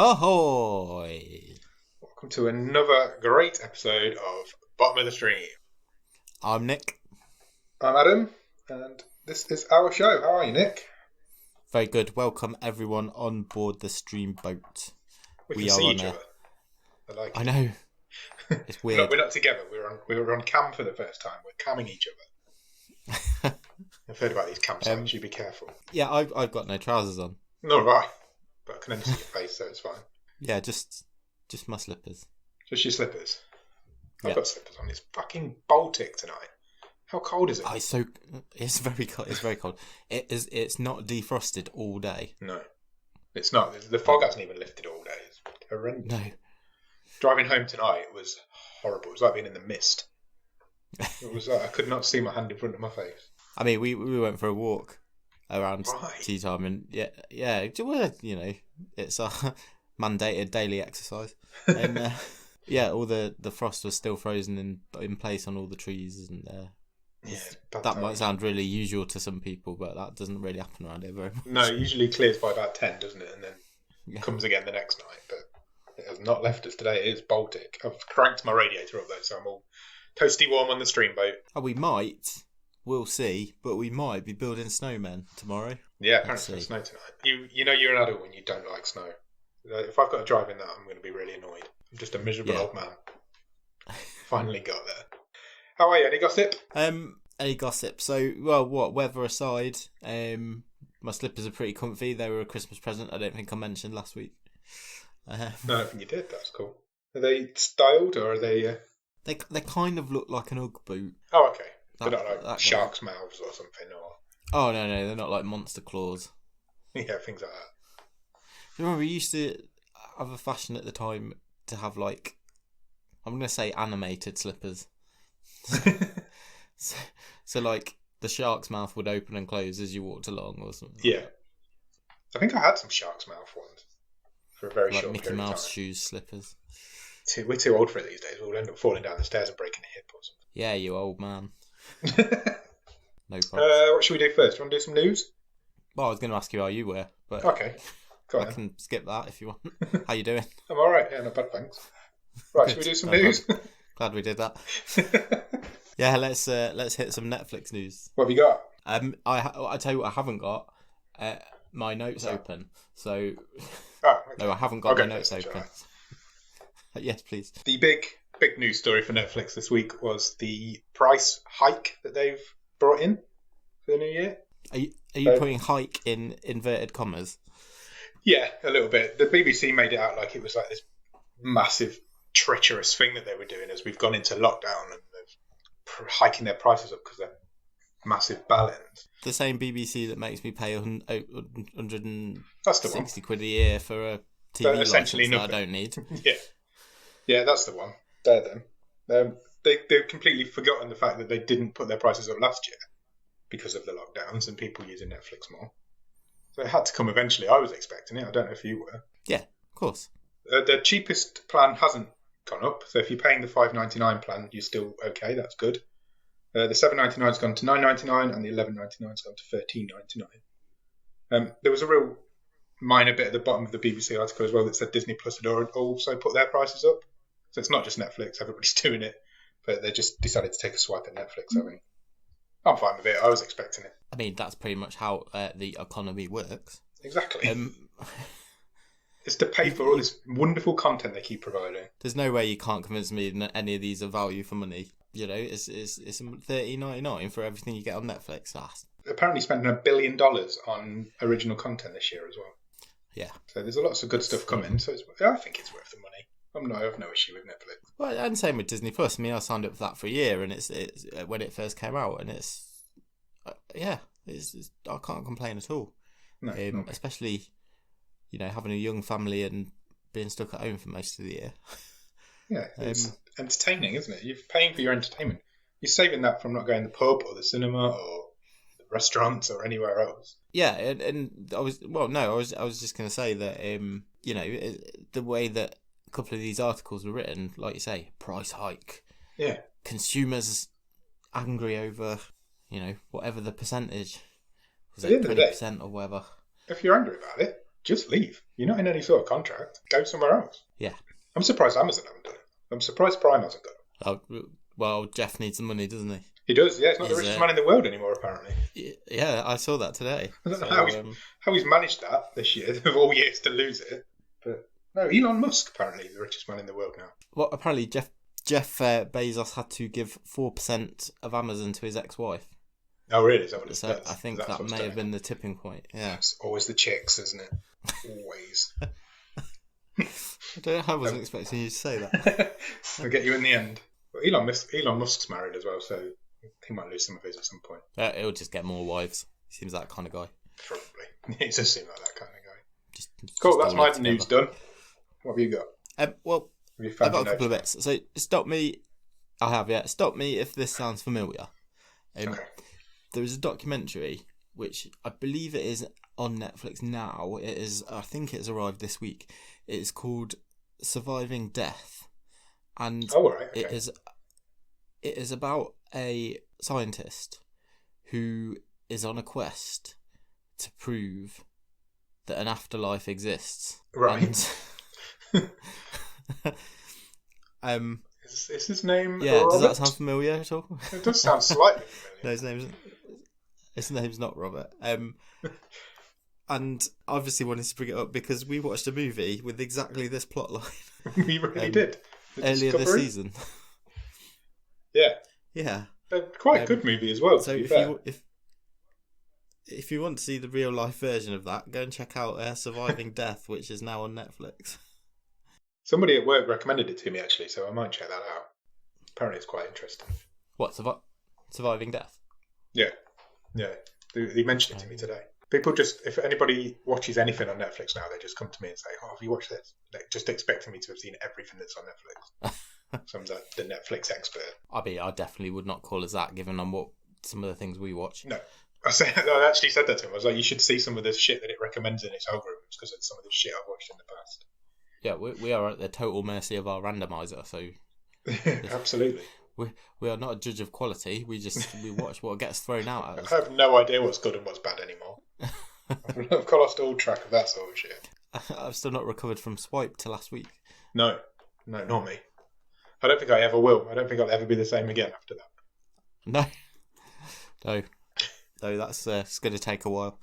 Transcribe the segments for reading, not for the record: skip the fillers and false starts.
Ahoy! Welcome to another great episode of Bottom of the Stream. I'm Nick. I'm Adam, and this is our show. How are you, Nick? Very good. Welcome everyone on board the stream boat. We can see each other. I know. It's weird. We're not together. We're on cam for the first time. We're camming each other. I've heard about these cam sites. You be careful. Yeah, I've got no trousers on. Nor have I. But I can only see your face, so it's fine. Yeah, just my slippers. Just your slippers. I've got slippers on. It's fucking Baltic tonight. How cold is it? It's very cold. It's very cold. It's not defrosted all day. No, it's not. The fog hasn't even lifted all day. It's horrendous. No. Driving home tonight was horrible. It was like being in the mist. It was like I could not see my hand in front of my face. I mean, we went for a walk around tea time, and well, you know, it's our mandated daily exercise, and all the frost was still frozen in place on all the trees, and that might sound really usual to some people, but that doesn't really happen around here very much. No, it usually clears by about 10, doesn't it, and then comes again the next night. But it has not left us today. It is Baltic. I've cranked my radiator up though, so I'm all toasty warm on the stream boat. Oh, we'll see, but we might be building snowmen tomorrow. Yeah, apparently it's snow tonight. You know you're an adult when you don't like snow. If I've got to drive in that, I'm going to be really annoyed. I'm just a miserable old man. Finally got there. How are you? Any gossip? Any gossip? So, well, weather aside, my slippers are pretty comfy. They were a Christmas present. I don't think I mentioned last week. No, I don't think you did. That's cool. Are they styled or are they? They kind of look like an Ugg boot. Oh, okay. They're not like shark's mouths or something, or... Oh, no, they're not like monster claws. Yeah, things like that. Do you remember we used to have a fashion at the time to have, like, I'm going to say animated slippers. so, like, the shark's mouth would open and close as you walked along or something. Yeah. I think I had some shark's mouth ones for a very short period of time. Like Mickey Mouse shoes slippers. We're too old for it these days. We'll end up falling down the stairs and breaking a hip or something. Yeah, you old man. No problem. What should we do first? Do you want to do some news? Well, I was going to ask you how you were, but okay, I can skip that if you want. How you doing? I'm all right. Yeah, not bad, thanks. Right, should we do some news? Glad we did that. Yeah, let's hit some Netflix news. What have you got? I tell you what, I haven't got my notes open. So no, I haven't got my notes open. Yes, please. The big news story for Netflix this week was the price hike that they've brought in for the new year. Are you putting hike in inverted commas? Yeah, a little bit. The BBC made it out like it was like this massive treacherous thing that they were doing as we've gone into lockdown, and they're hiking their prices up because they're massive ballons. The same BBC that makes me pay 160 quid a year for a TV license that I don't need. Yeah, that's the one. They're them. They've completely forgotten the fact that they didn't put their prices up last year because of the lockdowns and people using Netflix more. So it had to come eventually. I was expecting it. I don't know if you were. Yeah, of course. The cheapest plan hasn't gone up. So if you're paying the $5.99 plan, you're still okay. That's good. The $7.99's gone to $9.99 and the $11.99's gone to $13.99. There was a real minor bit at the bottom of the BBC article as well that said Disney Plus had also put their prices up. So it's not just Netflix, everybody's doing it, but they just decided to take a swipe at Netflix. I mean, I'm fine with it. I was expecting it. I mean, that's pretty much how the economy works. Exactly. It's to pay for all this wonderful content they keep providing. There's no way you can't convince me that any of these are value for money. You know, it's $13.99 for everything you get on Netflix. Apparently spending $1 billion on original content this year as well. Yeah. So there's lots of good stuff coming. So I think it's worth the money. I have no issue with Netflix. Well, and same with Disney Plus. I mean, I signed up for that for a year, and it's when it first came out, and it's I can't complain at all. No, especially, you know, having a young family and being stuck at home for most of the year. Yeah, it's entertaining, isn't it? You're paying for your entertainment. You're saving that from not going to the pub or the cinema or the restaurants or anywhere else. Yeah, and I was just going to say that you know, the way that a couple of these articles were written, like you say, price hike. Yeah. Consumers angry over, you know, whatever the percentage. Was At the it end of the day, 20% or whatever? If you're angry about it, just leave. You're not in any sort of contract. Go somewhere else. Yeah. I'm surprised Amazon haven't done it. I'm surprised Prime hasn't done it. Oh, well, Jeff needs the money, doesn't he? He does, yeah. He's not the richest man in the world anymore, apparently. Yeah, I saw that today. I don't know how he's managed that this year, of all years to lose it. But no, Elon Musk, apparently, is the richest man in the world now. Well, apparently Jeff Bezos had to give 4% of Amazon to his ex-wife. Oh, really? Is that what it says? I think that may have been the tipping point, yeah. It's always the chicks, isn't it? Always. I wasn't expecting you to say that. I'll get you in the end. But Elon Musk's married as well, so he might lose some of his at some point. He'll just get more wives. He seems that kind of guy. Probably. He does seem like that kind of guy. Cool, that's my news done. What have you got? Well, I've got a couple of bits. So, stop me. I have, yeah. Stop me if this sounds familiar. Okay. There is a documentary, which I believe it is on Netflix now. It is. I think it's arrived this week. It is called Surviving Death. And okay. it is about a scientist who is on a quest to prove that an afterlife exists. Right. And, is his name? Yeah. Robert? Does that sound familiar at all? It does sound slightly familiar. No, his name's not Robert. And obviously wanted to bring it up because we watched a movie with exactly this plotline. We really did. Earlier this season. Yeah. Yeah. Quite a good movie as well. So if you want to see the real life version of that, go and check out Surviving Death, which is now on Netflix. Somebody at work recommended it to me actually, so I might check that out. Apparently, it's quite interesting. What, Surviving Death? Yeah. They mentioned it to me today. People if anybody watches anything on Netflix now, they just come to me and say, "Oh, have you watched this?" Like, just expecting me to have seen everything that's on Netflix. So I'm the Netflix expert. I definitely would not call us that, given on what some of the things we watch. No. I actually said that to him. I was like, you should see some of this shit that it recommends in its algorithms because it's some of the shit I've watched in the past. Yeah, we are at the total mercy of our randomizer, so... Absolutely. We are not a judge of quality. We watch what gets thrown out at us. I have no idea what's good and what's bad anymore. I've lost all track of that sort of shit. I've still not recovered from Swipe to last week. No, not me. I don't think I ever will. I don't think I'll ever be the same again after that. No, that's it's going to take a while.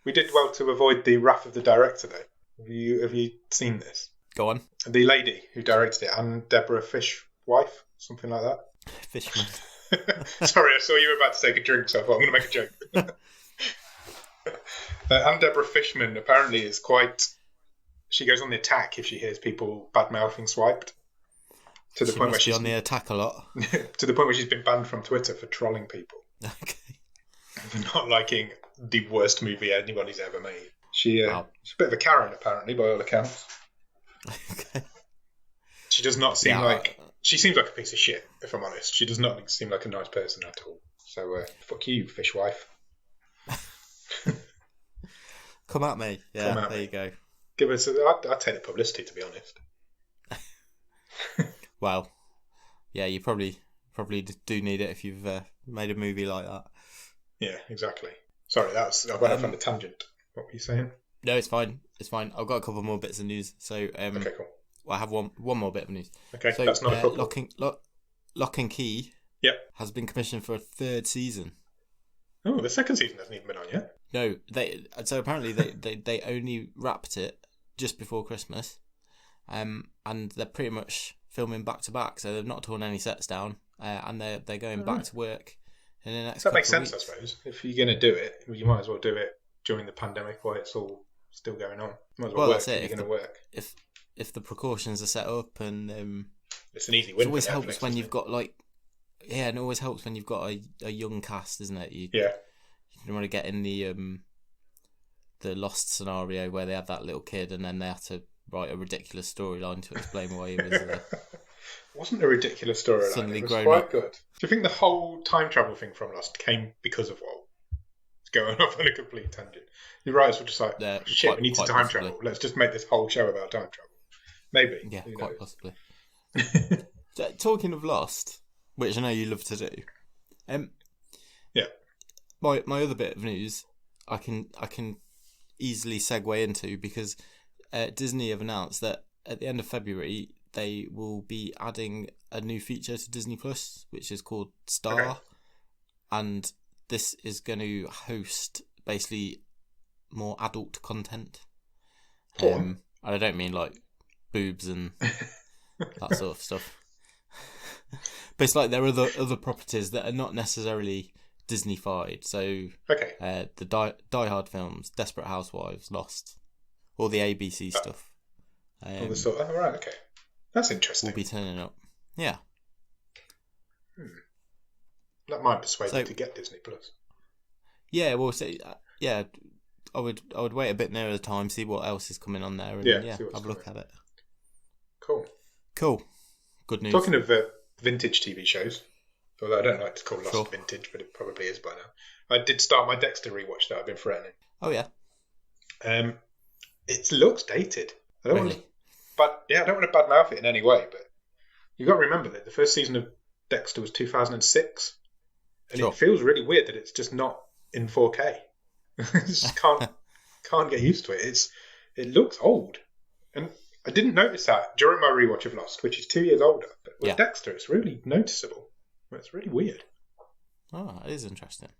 We did well to avoid the wrath of the director, though. Have you seen this? Go on. The lady who directed it, Anne Deborah Fishwife, something like that. Fishman. Sorry, I saw you were about to take a drink, so I thought I'm going to make a joke. Anne Deborah Fishman apparently is quite... She goes on the attack if she hears people bad-mouthing Swiped. To the point where she's on the attack a lot. To the point where she's been banned from Twitter for trolling people. Okay. For not liking the worst movie anybody's ever made. She's a bit of a Karen, apparently, by all accounts. Okay. She does not seem like... She seems like a piece of shit, if I'm honest. She does not seem like a nice person at all. So, fuck you, Fishwife. Come at me. Yeah, there you go. Give us... I'd take the publicity, to be honest. Well, yeah, you probably do need it if you've made a movie like that. Yeah, exactly. Sorry, I went off on a tangent. What were you saying? No, it's fine. I've got a couple more bits of news. So, okay, cool. Well, I have one more bit of news. Okay, so, that's not a problem. Lock and Key. Yep. Has been commissioned for a third season. Oh, the second season hasn't even been on yet. No, apparently they only wrapped it just before Christmas, and they're pretty much filming back to back, so they've not torn any sets down, and they're going back to work in the next. That makes sense, weeks. I suppose. If you're going to do it, you might as well do it during the pandemic while it's all still going on. Might as well work that's it. If you're going to work. If the precautions are set up, and it's an easy win. It always helps when you've got and it always helps when you've got a young cast, isn't it? You don't want to get in the Lost scenario where they have that little kid and then they have to write a ridiculous storyline to explain why he was. It wasn't a ridiculous storyline. Suddenly it was grown quite up. Good. Do you think the whole time travel thing from Lost came because of Walt? It's going off on a complete tangent. The writers were just like, shit, we need to time travel. Let's just make this whole show about time travel. Maybe. Yeah, quite possibly. Talking of Lost, which I know you love to do. Yeah. My other bit of news, I can easily segue into, because Disney have announced that at the end of February they will be adding a new feature to Disney Plus, which is called Star. Okay. And this is going to host basically more adult content. And I don't mean like boobs and that sort of stuff. But it's like there are other properties that are not necessarily Disney-fied. So the Die Hard films, Desperate Housewives, Lost, all the ABC stuff. All the sort. Oh, right, okay. That's interesting. Will be turning up. Yeah. That might persuade me to get Disney Plus. Yeah, well, yeah, I would wait a bit nearer the time, see what else is coming on there, and have a look at it. Cool. Good news. Talking of vintage TV shows, although I don't like to call Lost vintage, but it probably is by now. I did start my Dexter rewatch that I've been threatening. Oh yeah. It looks dated. I don't really? want to badmouth it in any way, but you've got to remember that the first season of Dexter was 2006, and it feels really weird that it's just not in 4K. Just can't get used to it. It looks old, and I didn't notice that during my rewatch of Lost, which is 2 years older. But with Dexter, it's really noticeable. It's really weird. Oh, it is interesting.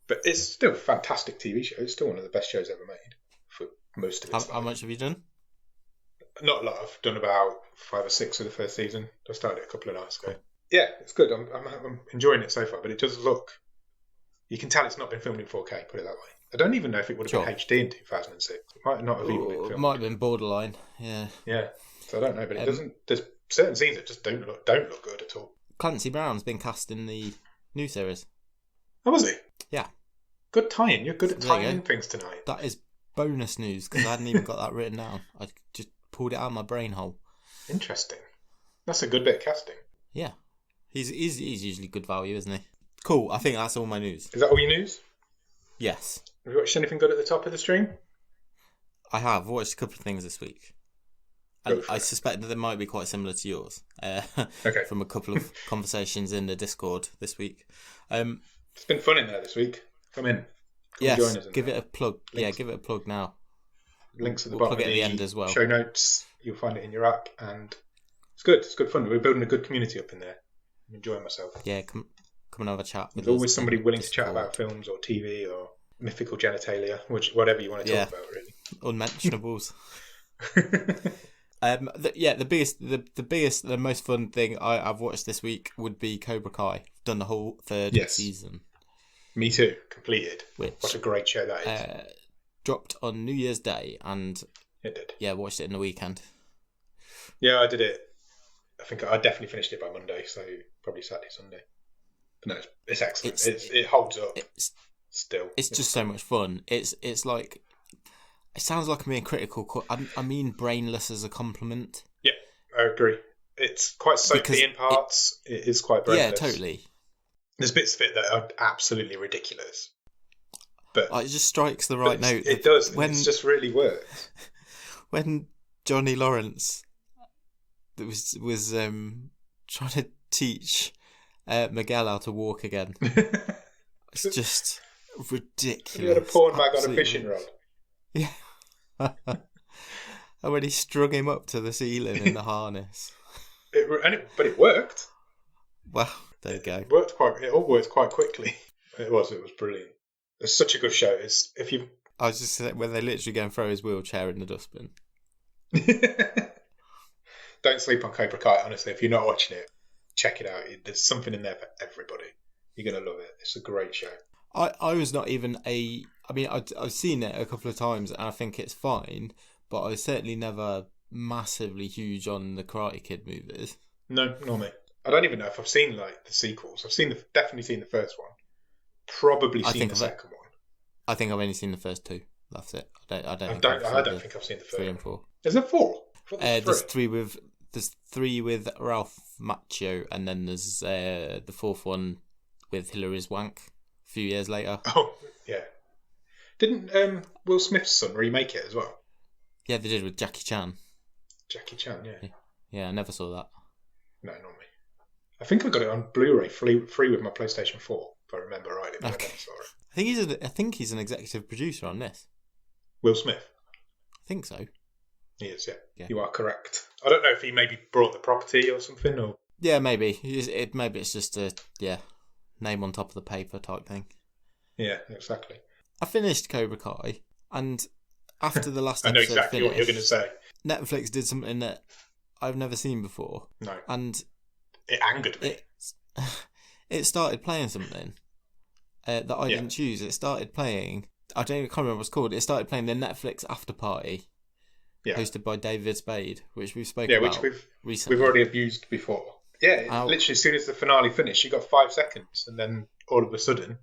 But it's still a fantastic TV show. It's still one of the best shows ever made for most of its How much have you done? Not a lot. I've done about 5 or 6 of the first season. I started it a couple of nights ago. Yeah, it's good. I'm enjoying it so far, but it does look... You can tell it's not been filmed in 4K, put it that way. I don't even know if it would have been HD in 2006. It might not have even been filmed. It might have been borderline, yeah. Yeah, so I don't know, but it doesn't... There's certain scenes that just don't look good at all. Clancy Brown's been cast in the new series. Oh, was he? Yeah. Good tie-in. You're good at tying in things tonight. That is bonus news, because I hadn't even got that written down. I just pulled it out of my brain hole. Interesting. That's a good bit of casting. Yeah. He's usually good value, isn't he? Cool. I think that's all my news. Is that all your news? Yes. Have you watched anything good at the top of the stream? I have watched a couple of things this week. And I suspect that they might be quite similar to yours. From a couple of conversations in the Discord this week. It's been fun in there this week. Come in. Join us. Give it a plug. Links. Yeah, give it a plug now. Links at the bottom plug it at the end as well. Show notes. You'll find it in your app, and it's good. It's good fun. We're building a good community up in there. I'm enjoying myself. Yeah, come and have a chat. There's always somebody willing to chat about films or TV or mythical genitalia, whatever you want to talk about, really. Unmentionables. The most fun thing I've watched this week would be Cobra Kai. I've done the whole third season. Me too. Completed. What a great show that is. Dropped on New Year's Day, and it did. Yeah, watched it in the weekend. Yeah, I did it. I think I definitely finished it by Monday, so probably Saturday, Sunday. But no, it's excellent. It holds up. It's just so much fun. It's like, it sounds like I'm being critical. I mean brainless as a compliment. Yeah, I agree. It's quite soapy in parts. It is quite brainless. Yeah, totally. There's bits of it that are absolutely ridiculous. But it just strikes the right note. It does. It's just really works. When Johnny Lawrence was trying to teach Miguel how to walk again, it's just ridiculous. He had a porn mag on a fishing rod. Yeah. And when he strung him up to the ceiling in the harness. But it worked. Well, there you go. It all worked quite quickly. It was brilliant. It's such a good show. I was just saying, when they literally go and throw his wheelchair in the dustbin. Don't sleep on Cobra Kai, honestly. If you're not watching it, check it out. There's something in there for everybody. You're going to love it. It's a great show. I was not even I've seen it a couple of times and I think it's fine, but I was certainly never massively huge on the Karate Kid movies. No, nor me. I don't even know if I've seen like the sequels. I've definitely seen the first one. Probably seen the second one. I think I've only seen the first two. That's it. I don't think I've seen the third. 3 and 4. Is there 4? There's three with Ralph Macchio, and then there's the fourth one with Hilary Swank a few years later. Oh yeah. Didn't Will Smith's son remake it as well? Yeah, they did with Jackie Chan. Jackie Chan, yeah. Yeah, I never saw that. No, not me. I think I got it on Blu-ray free with my PlayStation 4, if I remember rightly. But Okay. I never saw it. I think he's an executive producer on this. Will Smith. I think so. He is, yeah. Yeah. You are correct. I don't know if he maybe brought the property or something, or... Yeah, maybe. Maybe it's just a name on top of the paper type thing. Yeah, exactly. I finished Cobra Kai, and after the last I know episode exactly finished, what you're going to say. Netflix did something that I've never seen before. No. And it angered me. It started playing something that I didn't choose. It started playing... I can't remember what it's called. It started playing the Netflix After Party, hosted by David Spade, which we've spoken about recently. We've already abused before. Yeah, literally as soon as the finale finished, you got 5 seconds, and then all of a sudden,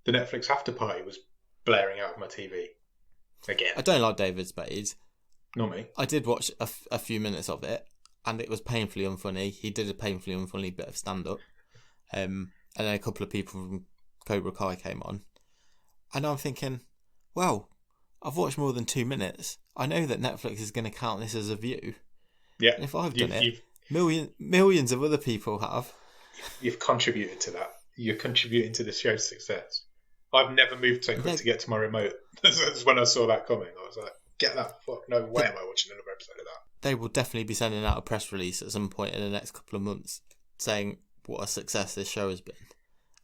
the Netflix After Party was blaring out of my TV again. I don't like David Spade. Not me. I did watch a few minutes of it, and it was painfully unfunny. He did a painfully unfunny bit of stand-up. And then a couple of people from Cobra Kai came on. And I'm thinking, well, I've watched more than 2 minutes. I know that Netflix is going to count this as a view. Yeah. And if I've done it, millions of other people have. You've contributed to that. You're contributing to the show's success. I've never moved so quick to get to my remote. That's when I saw that coming. I was like, get that fuck. No way am I watching another episode of that. They will definitely be sending out a press release at some point in the next couple of months saying what a success this show has been.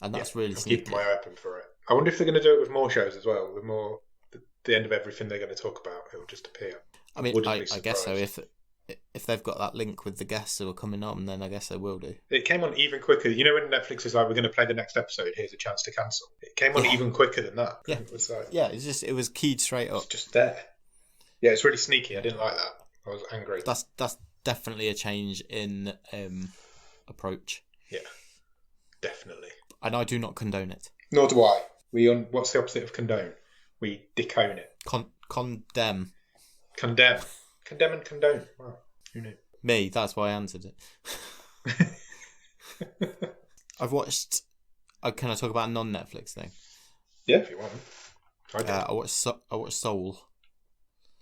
And that's really sneaky. Keep my eye open for it. I wonder if they're going to do it with more shows as well. With more, the end of everything they're going to talk about, it will just appear. I mean, I guess so. If they've got that link with the guests who are coming on, then I guess they will do. It came on even quicker. You know when Netflix is like, we're going to play the next episode, here's a chance to cancel. It came on even quicker than that. Yeah. It was like, it was keyed straight up. It's just there. Yeah, it's really sneaky. I didn't like that. I was angry. That's definitely a change in approach. Yeah, definitely. And I do not condone it. Nor do I. What's the opposite of condone? We decone it. Condemn. Condemn. Condemn and condone. Wow. Who knew? Me, that's why I answered it. I've watched... can I talk about a non-Netflix thing? Yeah, if you want. I watched Soul.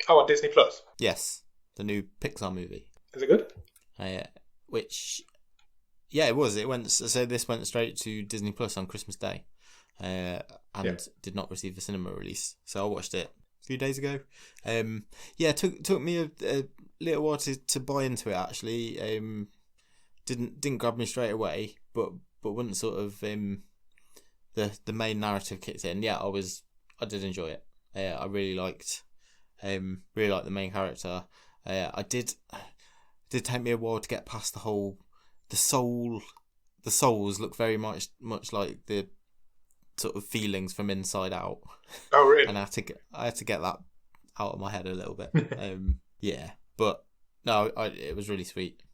Oh, on Disney Plus? Yes. The new Pixar movie. Is it good? Which... Yeah, it was. This went straight to Disney Plus on Christmas Day. And did not receive a cinema release. So I watched it a few days ago. It took me a little while to buy into it actually. Didn't grab me straight away, but once sort of the main narrative kicked in, I did enjoy it. I really liked the main character. I did take me a while to get past the whole the souls look very much like the sort of feelings from Inside Out. Oh, really? And I had to get that out of my head a little bit. But no, it was really sweet.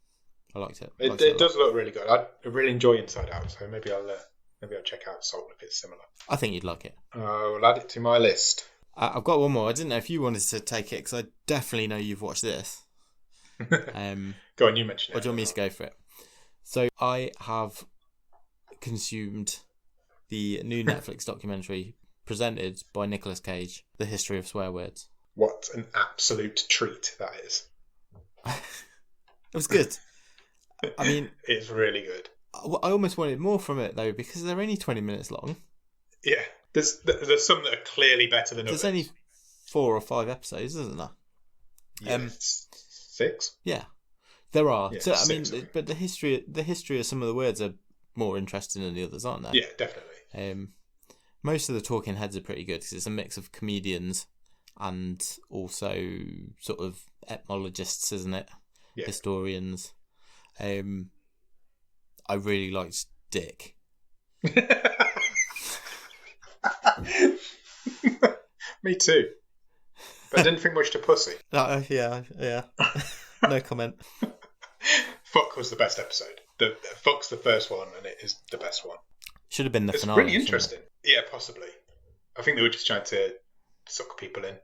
I liked it. It does look really good. I really enjoy Inside Out, so maybe I'll check out Soul if it's similar. I think you'd like it. I'll add it to my list. I've got one more. I didn't know if you wanted to take it because I definitely know you've watched this. Go on, you mentioned it. Or do you want me to go for it? So I have consumed the new Netflix documentary presented by Nicolas Cage, The History of Swear Words. What an absolute treat that is. It was good. I mean... It's really good. I almost wanted more from it, though, because they're only 20 minutes long. Yeah. There's some that are clearly better than others. There's only 4 or 5 episodes, isn't there? Yeah, 6? Yeah. There are. Yeah, so I mean, 6. but the history of some of the words are more interesting than the others, aren't they? Yeah, definitely. Most of the talking heads are pretty good because it's a mix of comedians and also sort of ethnologists, isn't it? Yeah. Historians. I really liked Dick. Me too. But I didn't think much to Pussy. Yeah. No comment. Fuck was the best episode. Fuck's the first one, and it is the best one. Should have been the finale. It's really interesting. Yeah, possibly. I think they were just trying to suck people in.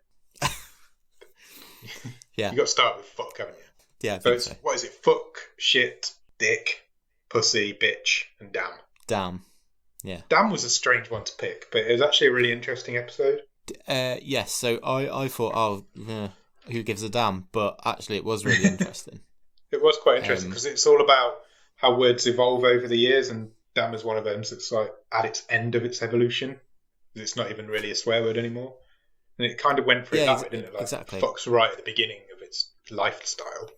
Yeah. You got to start with fuck, haven't you? Yeah, I think so. What is it? Fuck, shit, dick, pussy, bitch, and damn. Damn. Yeah. Damn was a strange one to pick, but it was actually a really interesting episode. Yes, so I thought, who gives a damn? But actually it was really interesting. It was quite interesting because it's all about how words evolve over the years, and damn is one of them. So it's like at its end of its evolution. It's not even really a swear word anymore. And it kind of went through that way, didn't it? Like, exactly. Fox right at the beginning of its lifetime.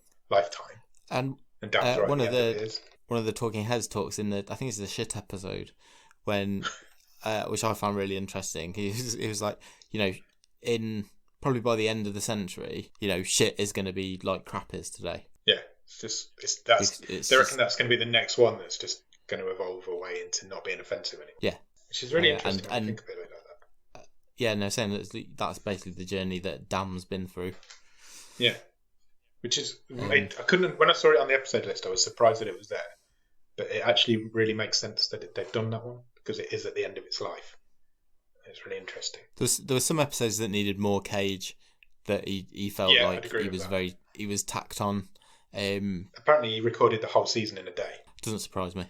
And Dan's right one at of the end of his. one of the Talking Heads talks in I think it's the shit episode, when which I found really interesting. He was like, in probably by the end of the century, shit is going to be like crap is today. Yeah, they reckon that's going to be the next one that's just going to evolve away into not being offensive anymore. Yeah, which is really interesting when you think of it like that. Yeah, no, saying that's basically the journey that Dam's been through. Yeah, which is I couldn't, when I saw it on the episode list, I was surprised that it was there, but it actually really makes sense that they've done that one because it is at the end of its life. It's really interesting. There were some episodes that needed more Cage, that he felt like he was tacked on. Apparently, he recorded the whole season in a day. Doesn't surprise me.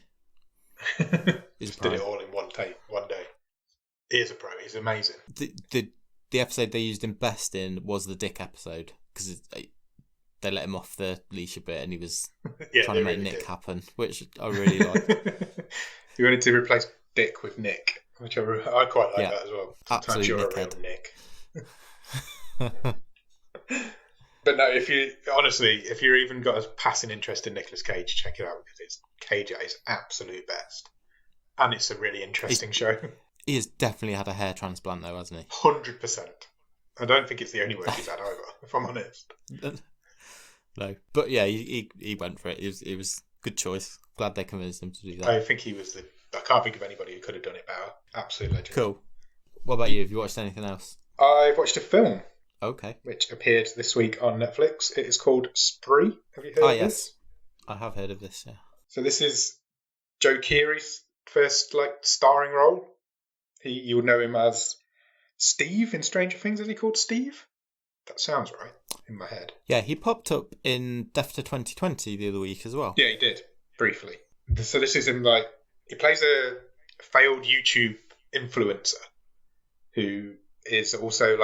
Just did it all in one day. He is a pro. He's amazing. The episode they used him best in was the Dick episode, because they let him off the leash a bit, and he was trying to make Nick happen, which I really like. You wanted to replace Dick with Nick, which I quite like that as well. Sometimes you're a real Nick. But no, if you're even got a passing interest in Nicolas Cage, check it out, because it's Cage at his absolute best, and it's a really interesting show. He has definitely had a hair transplant, though, hasn't he? 100%. I don't think it's the only work he's had either, if I'm honest. No, but yeah, he went for it. It was good choice. Glad they convinced him to do that. I think he was I can't think of anybody who could have done it better. Absolute legend. Cool. What about you? Have you watched anything else? I've watched a film. Okay. Which appeared this week on Netflix. It is called Spree. Have you heard of this? I have heard of this, yeah. So this is Joe Keery's first starring role. You would know him as Steve in Stranger Things. Is he called Steve? That sounds right in my head. Yeah, he popped up in Death to 2020 the other week as well. Yeah, he did, briefly. So this is him, he plays a failed YouTube influencer who is also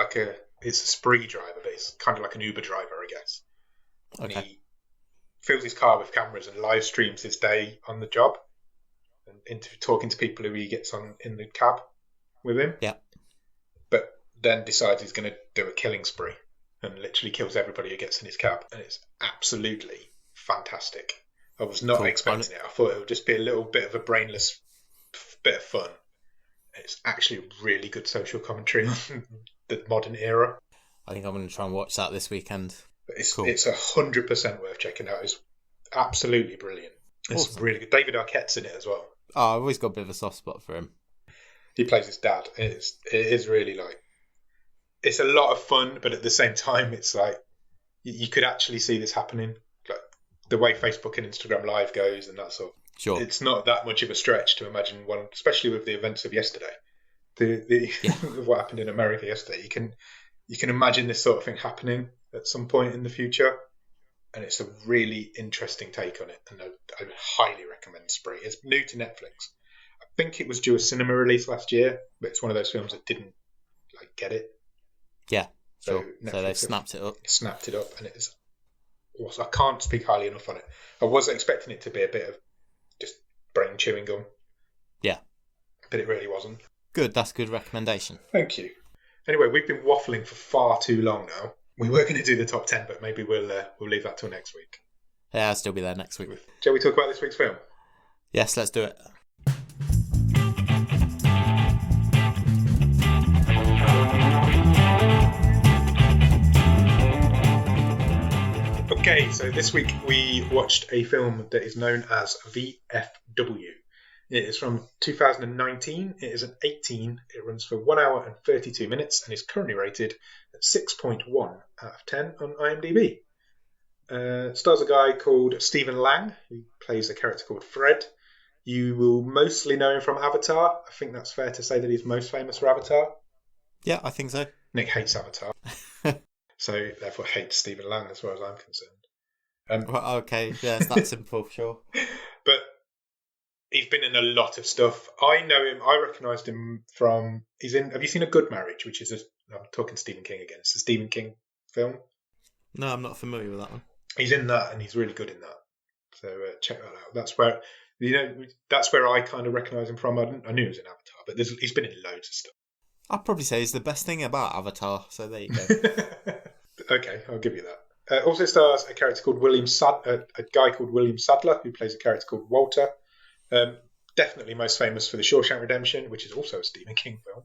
it's a spree driver, but it's kind of like an Uber driver, I guess. Okay. And he fills his car with cameras and live streams his day on the job, and talking to people who he gets on in the cab with him. Yeah. But then decides he's going to do a killing spree and literally kills everybody who gets in his cab. And it's absolutely fantastic. I was not expecting it. I thought it would just be a little bit of a brainless bit of fun. It's actually a really good social commentary on the modern era. I think I'm going to try and watch that this weekend. But it's 100% worth checking out. It's absolutely brilliant. It's really good. David Arquette's in it as well. Oh, I've always got a bit of a soft spot for him. He plays his dad. It is really it's a lot of fun, but at the same time, it's you could actually see this happening. The way Facebook and Instagram Live goes and that sort of. Sure. It's not that much of a stretch to imagine one, especially with the events of yesterday. What happened in America yesterday. You can imagine this sort of thing happening at some point in the future, and it's a really interesting take on it. And I highly recommend Spree. It's new to Netflix. I think it was due a cinema release last year, but it's one of those films that didn't get it. Yeah, sure. So they snapped it up. Snapped it up, and it is. I can't speak highly enough on it. I was expecting it to be a bit of just brain chewing gum. Yeah. But it really wasn't. Good, that's a good recommendation. Thank you. Anyway, we've been waffling for far too long now. We were going to do the top 10, but maybe we'll leave that till next week. Yeah, I'll still be there next week. Shall we talk about this week's film? Yes, let's do it. Okay, so this week we watched a film that is known as VFW. It is from 2019. It is an 18. It runs for 1 hour and 32 minutes and is currently rated at 6.1 out of 10 on IMDb. Stars a guy called Stephen Lang, who plays a character called Fred. You will mostly know him from Avatar. I think that's fair to say that he's most famous for Avatar. Yeah, I think so. Nick hates Avatar. So, therefore, hates Stephen Lang as far as I'm concerned. Well, okay, yeah, it's that simple, sure. But he's been in a lot of stuff. I know him. I recognised him from. Have you seen A Good Marriage? Which is I'm talking Stephen King again. It's a Stephen King film. No, I'm not familiar with that one. He's in that, and he's really good in that. So check that out. That's where that's where I kind of recognise him from. I knew he was in Avatar, but he's been in loads of stuff. I'd probably say he's the best thing about Avatar. So there you go. Okay, I'll give you that. Also stars a character called a guy called William Sadler, who plays a character called Walter. Definitely most famous for The Shawshank Redemption, which is also a Stephen King film.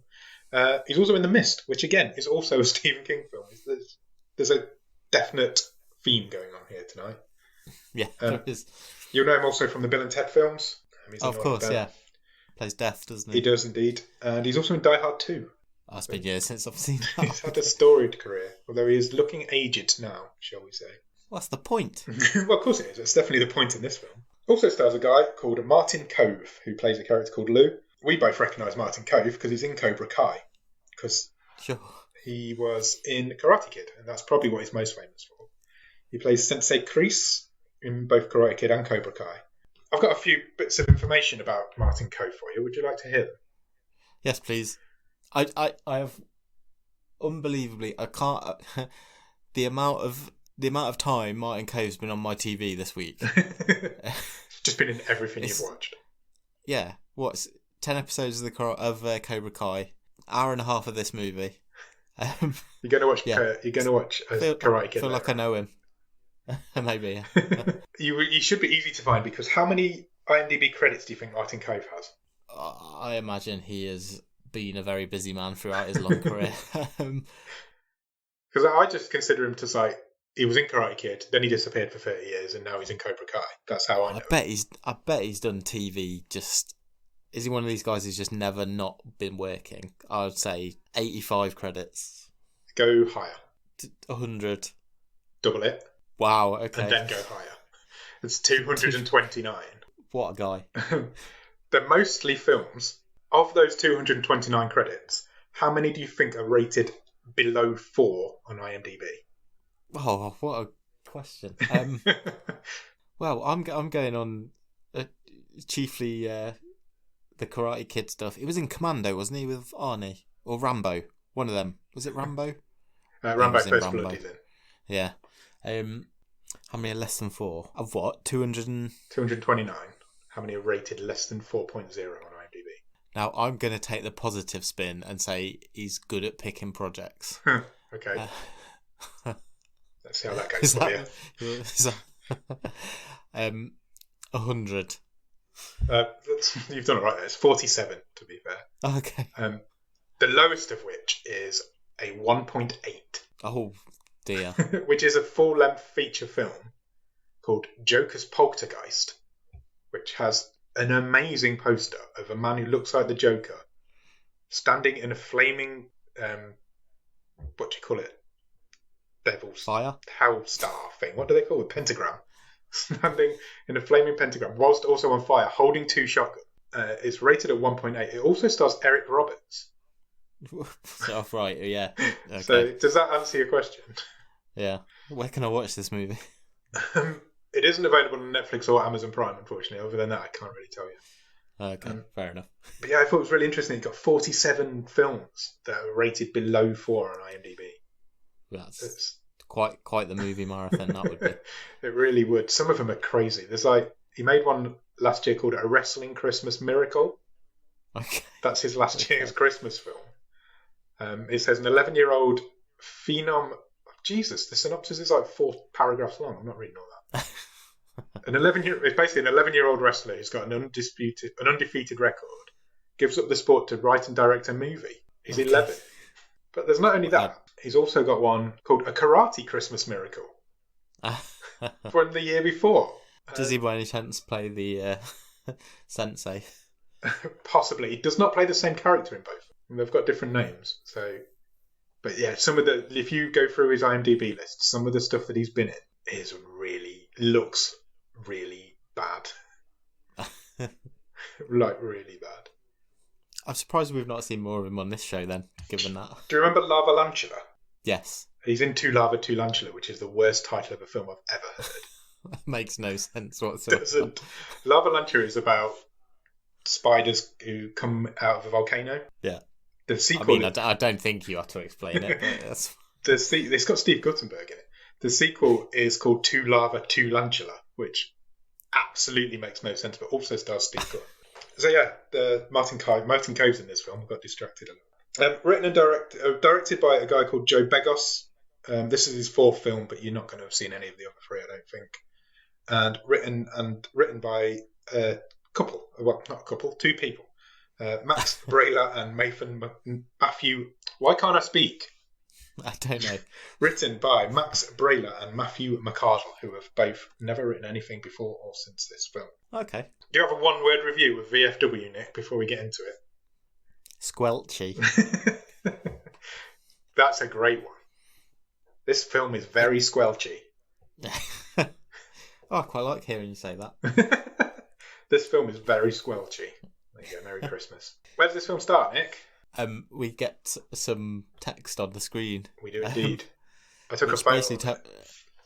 He's also in The Mist, which again is also a Stephen King film. There's a definite theme going on here tonight. Yeah, there is. You'll know him also from the Bill and Ted films. Of course, yeah. Plays Death, doesn't he? He does indeed. And he's also in Die Hard 2. Oh, it's been years since I've seen that. He's had a storied career, although he is looking aged now, shall we say. What's the point? Well, of course it is. It's definitely the point in this film. Also stars a guy called Martin Kove, who plays a character called Lou. We both recognise Martin Kove because he's in Cobra Kai. Because he was in Karate Kid, and that's probably what he's most famous for. He plays Sensei Kreese in both Karate Kid and Cobra Kai. I've got a few bits of information about Martin Kove for you. Would you like to hear them? Yes, please. I have unbelievably, I can't, the amount of time Martin Cove's been on my TV this week. Just been in everything you've watched. Yeah. What's 10 episodes of Cobra Kai, hour and a half of this movie. You're going to watch Karate Kid. I feel like I know him. Maybe, yeah. You should be easy to find, because how many IMDb credits do you think Martin Kove has? I imagine he has been a very busy man throughout his long career. Because I just consider him to say he was in Karate Kid, then he disappeared for 30 years, and now he's in Cobra Kai. That's how I know. I bet he's done TV. Just is he one of these guys who's just never not been working? I would say 85 credits. Go higher. 100. Double it. Wow. Okay. And then go higher. It's 229. What a guy. They're mostly films. Of those 229 credits, how many do you think are rated below 4 on IMDb? Oh, what a question. Well, I'm going on chiefly the Karate Kid stuff. He was in Commando, wasn't he, with Arnie? Or Rambo? One of them. Was it Rambo? Rambo First Blood, he's in. Yeah. How many are less than 4? Of what? 229. How many are rated less than 4.0 on IMDb? Now, I'm going to take the positive spin and say he's good at picking projects. Okay. Let's see how that goes for you. 100. You've done it right there. It's 47, to be fair. Okay. The lowest of which is a 1.8. Oh, dear. Which is a full-length feature film called Joker's Poltergeist, which has an amazing poster of a man who looks like the Joker standing in a flaming, what do you call it? Devil's fire? Hell star thing. What do they call it? Pentagram. Standing in a flaming pentagram, whilst also on fire, holding 2 shotguns. It's rated at 1.8. It also stars Eric Roberts. Oh, right, yeah. Okay. So, does that answer your question? Yeah. Where can I watch this movie? It isn't available on Netflix or Amazon Prime, unfortunately. Other than that, I can't really tell you. Okay, fair enough. But yeah, I thought it was really interesting. It got 47 films that are rated below 4 on IMDb. That's quite the movie marathon, that would be. It really would. Some of them are crazy. There's he made one last year called A Wrestling Christmas Miracle. Okay. That's his last year's Christmas film. It says an 11-year-old phenom. Jesus, the synopsis is like 4 paragraphs long. I'm not reading all that. It's basically an 11-year-old wrestler who's got an undefeated record, gives up the sport to write and direct a movie. He's 11. But there's not only that. He's also got one called A Karate Christmas Miracle from the year before. Does he by any chance play the sensei? Possibly. He does not play the same character in both. They've got different names. But yeah, if you go through his IMDb list, some of the stuff that he's been in looks really bad. Like really bad. I'm surprised we've not seen more of him on this show then, given that. Do you remember Lava Lantula? Yes. He's in Two Lava, Two Lantula, which is the worst title of a film I've ever heard. Makes no sense whatsoever. Lava Lantula is about spiders who come out of a volcano. Yeah. The sequel. I don't think you have to explain it. But that's... It's got Steve Guttenberg in it. The sequel is called Two Lava, Two Lantula, which absolutely makes no sense, but also stars Steve Guttenberg. So yeah, Martin Cove's in this film. I got distracted a Written and directed by a guy called Joe Begos. This is his fourth film, but you're not going to have seen any of the other three, I don't think. And written by a couple. Well, not a couple, two people. Max Brailer and Matthew. Why can't I speak? I don't know. Written by Max Brailer and Matthew McArdle, who have both never written anything before or since this film. Okay. Do you have a one-word review of VFW, Nick, before we get into it? Squelchy. That's a great one. This film is very squelchy. Oh, I quite like hearing you say that. This film is very squelchy. There you go, Merry Christmas. Where does this film start, Nick? We get some text on the screen. We do indeed. I took a photo.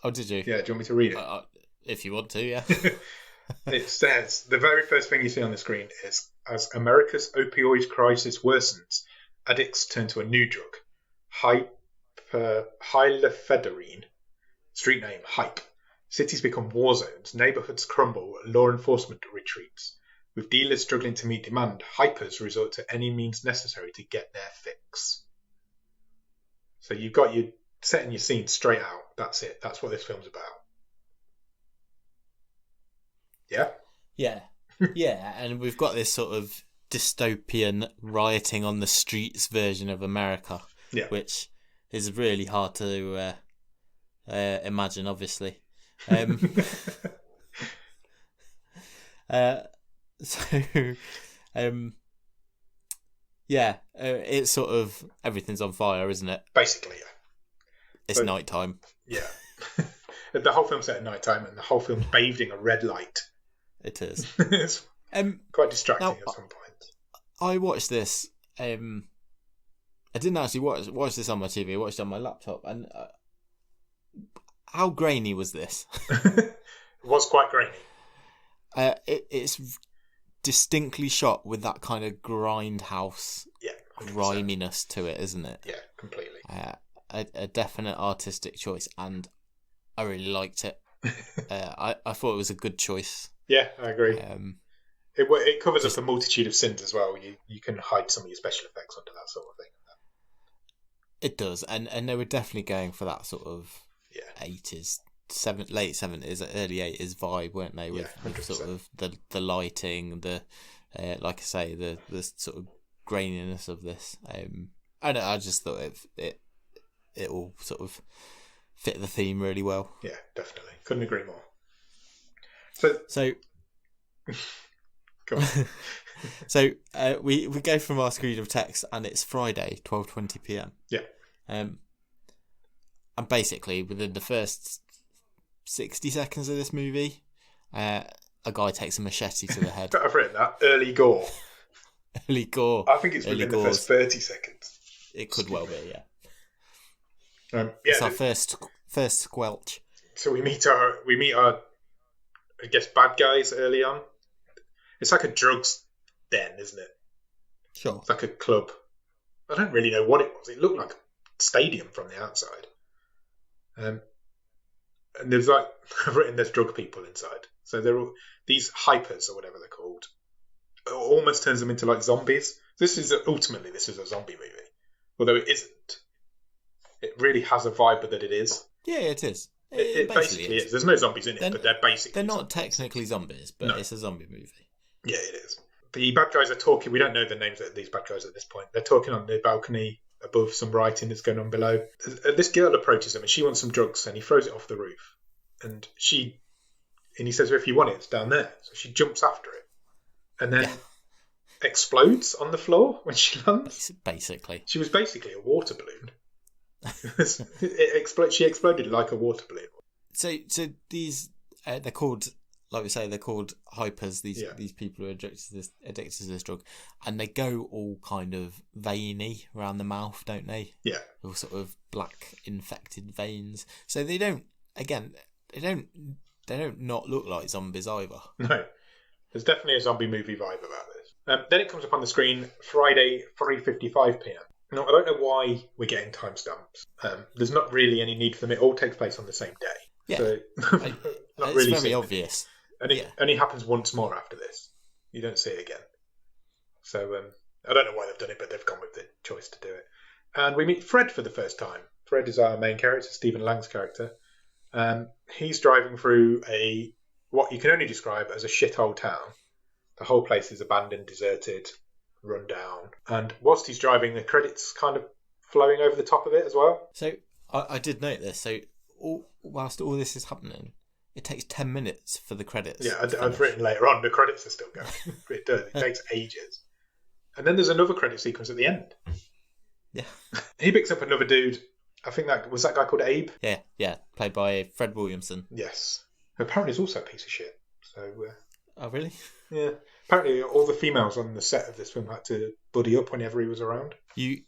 Oh, did you? Yeah, do you want me to read it? If you want to, yeah. It says, the very first thing you see on the screen is, as America's opioid crisis worsens, addicts turn to a new drug, hylephedraine, street name, Hype. Cities become war zones, neighborhoods crumble, law enforcement retreats. With dealers struggling to meet demand, hypers resort to any means necessary to get their fix. So you've got your setting your scene straight out. That's it. That's what this film's about. Yeah? Yeah. Yeah, and we've got this sort of dystopian rioting on the streets version of America, which is really hard to imagine, obviously. It's sort of everything's on fire, isn't it? Basically, yeah. It's night time. Yeah. The whole film's set at night time, and the whole film's bathed in a red light. It is. It's quite distracting at some point. I watched this. I didn't actually watch this on my TV. I watched it on my laptop, and how grainy was this? It was quite grainy. It's distinctly shot with that kind of grindhouse griminess to it, isn't it? Yeah, completely. A definite artistic choice, and I really liked it. I thought it was a good choice. Yeah, I agree. It covers up a multitude of sins as well. You can hide some of your special effects under that sort of thing. It does, and they were definitely going for that sort of 80s, late 70s, early 80s vibe, weren't they? With sort of the lighting, the like I say, the sort of graininess of this. I just thought it all sort of fit the theme really well. Yeah, definitely. Couldn't agree more. So go on. So we go from our screen of text, and it's Friday, 12:20 p.m. Yeah. And basically within the first 60 seconds of this movie, a guy takes a machete to the head. I've written that. Early gore. Early gore. I think it's within the first 30 seconds. It could well be, yeah. It's our first squelch. So we meet our I guess bad guys early on. It's like a drugs den, isn't it? Sure. It's like a club. I don't really know what it was. It looked like a stadium from the outside. And there's I've written there's drug people inside. So they're all these hypers or whatever they're called. It almost turns them into like zombies. Ultimately this is a zombie movie. Although it isn't. It really has a vibe that it is. Yeah, it is. It basically is. There's no zombies in it, but they're basically They're not technically zombies, but it's a zombie movie. Yeah, it is. The bad guys are talking. We don't know the names of these bad guys at this point. They're talking on the balcony above some writing that's going on below. This girl approaches him and she wants some drugs, and he throws it off the roof. And he says, well, if you want it, it's down there. So she jumps after it. And then explodes on the floor when she lands. Basically. She was basically a water balloon. She exploded like a water balloon. So these they're called, like we say, they're called hypers. These people who are addicted to this drug, and they go all kind of veiny around the mouth, don't they? Yeah, all sort of black infected veins. So they don't not look like zombies either. No, there's definitely a zombie movie vibe about this. Then it comes up on the screen Friday 3:55 p.m. Now, I don't know why we're getting timestamps. There's not really any need for them. It all takes place on the same day. Yeah. So, it's really very obvious. And it only happens once more after this. You don't see it again. So, I don't know why they've done it, but they've gone with the choice to do it. And we meet Fred for the first time. Fred is our main character, Stephen Lang's character. He's driving through what you can only describe as a shithole town. The whole place is abandoned, deserted, run down. And whilst he's driving, the credits kind of flowing over the top of it as well. So I did note this. So whilst all this is happening, it takes 10 minutes for the credits. Yeah, I've written later on, the credits are still going. It does. It takes ages. And then there's another credit sequence at the end. Yeah. He picks up another dude. I think that guy called Abe. Yeah, played by Fred Williamson. Yes. Who apparently is also a piece of shit. So. Oh really? Yeah. Apparently, all the females on the set of this film had to buddy up whenever he was around. The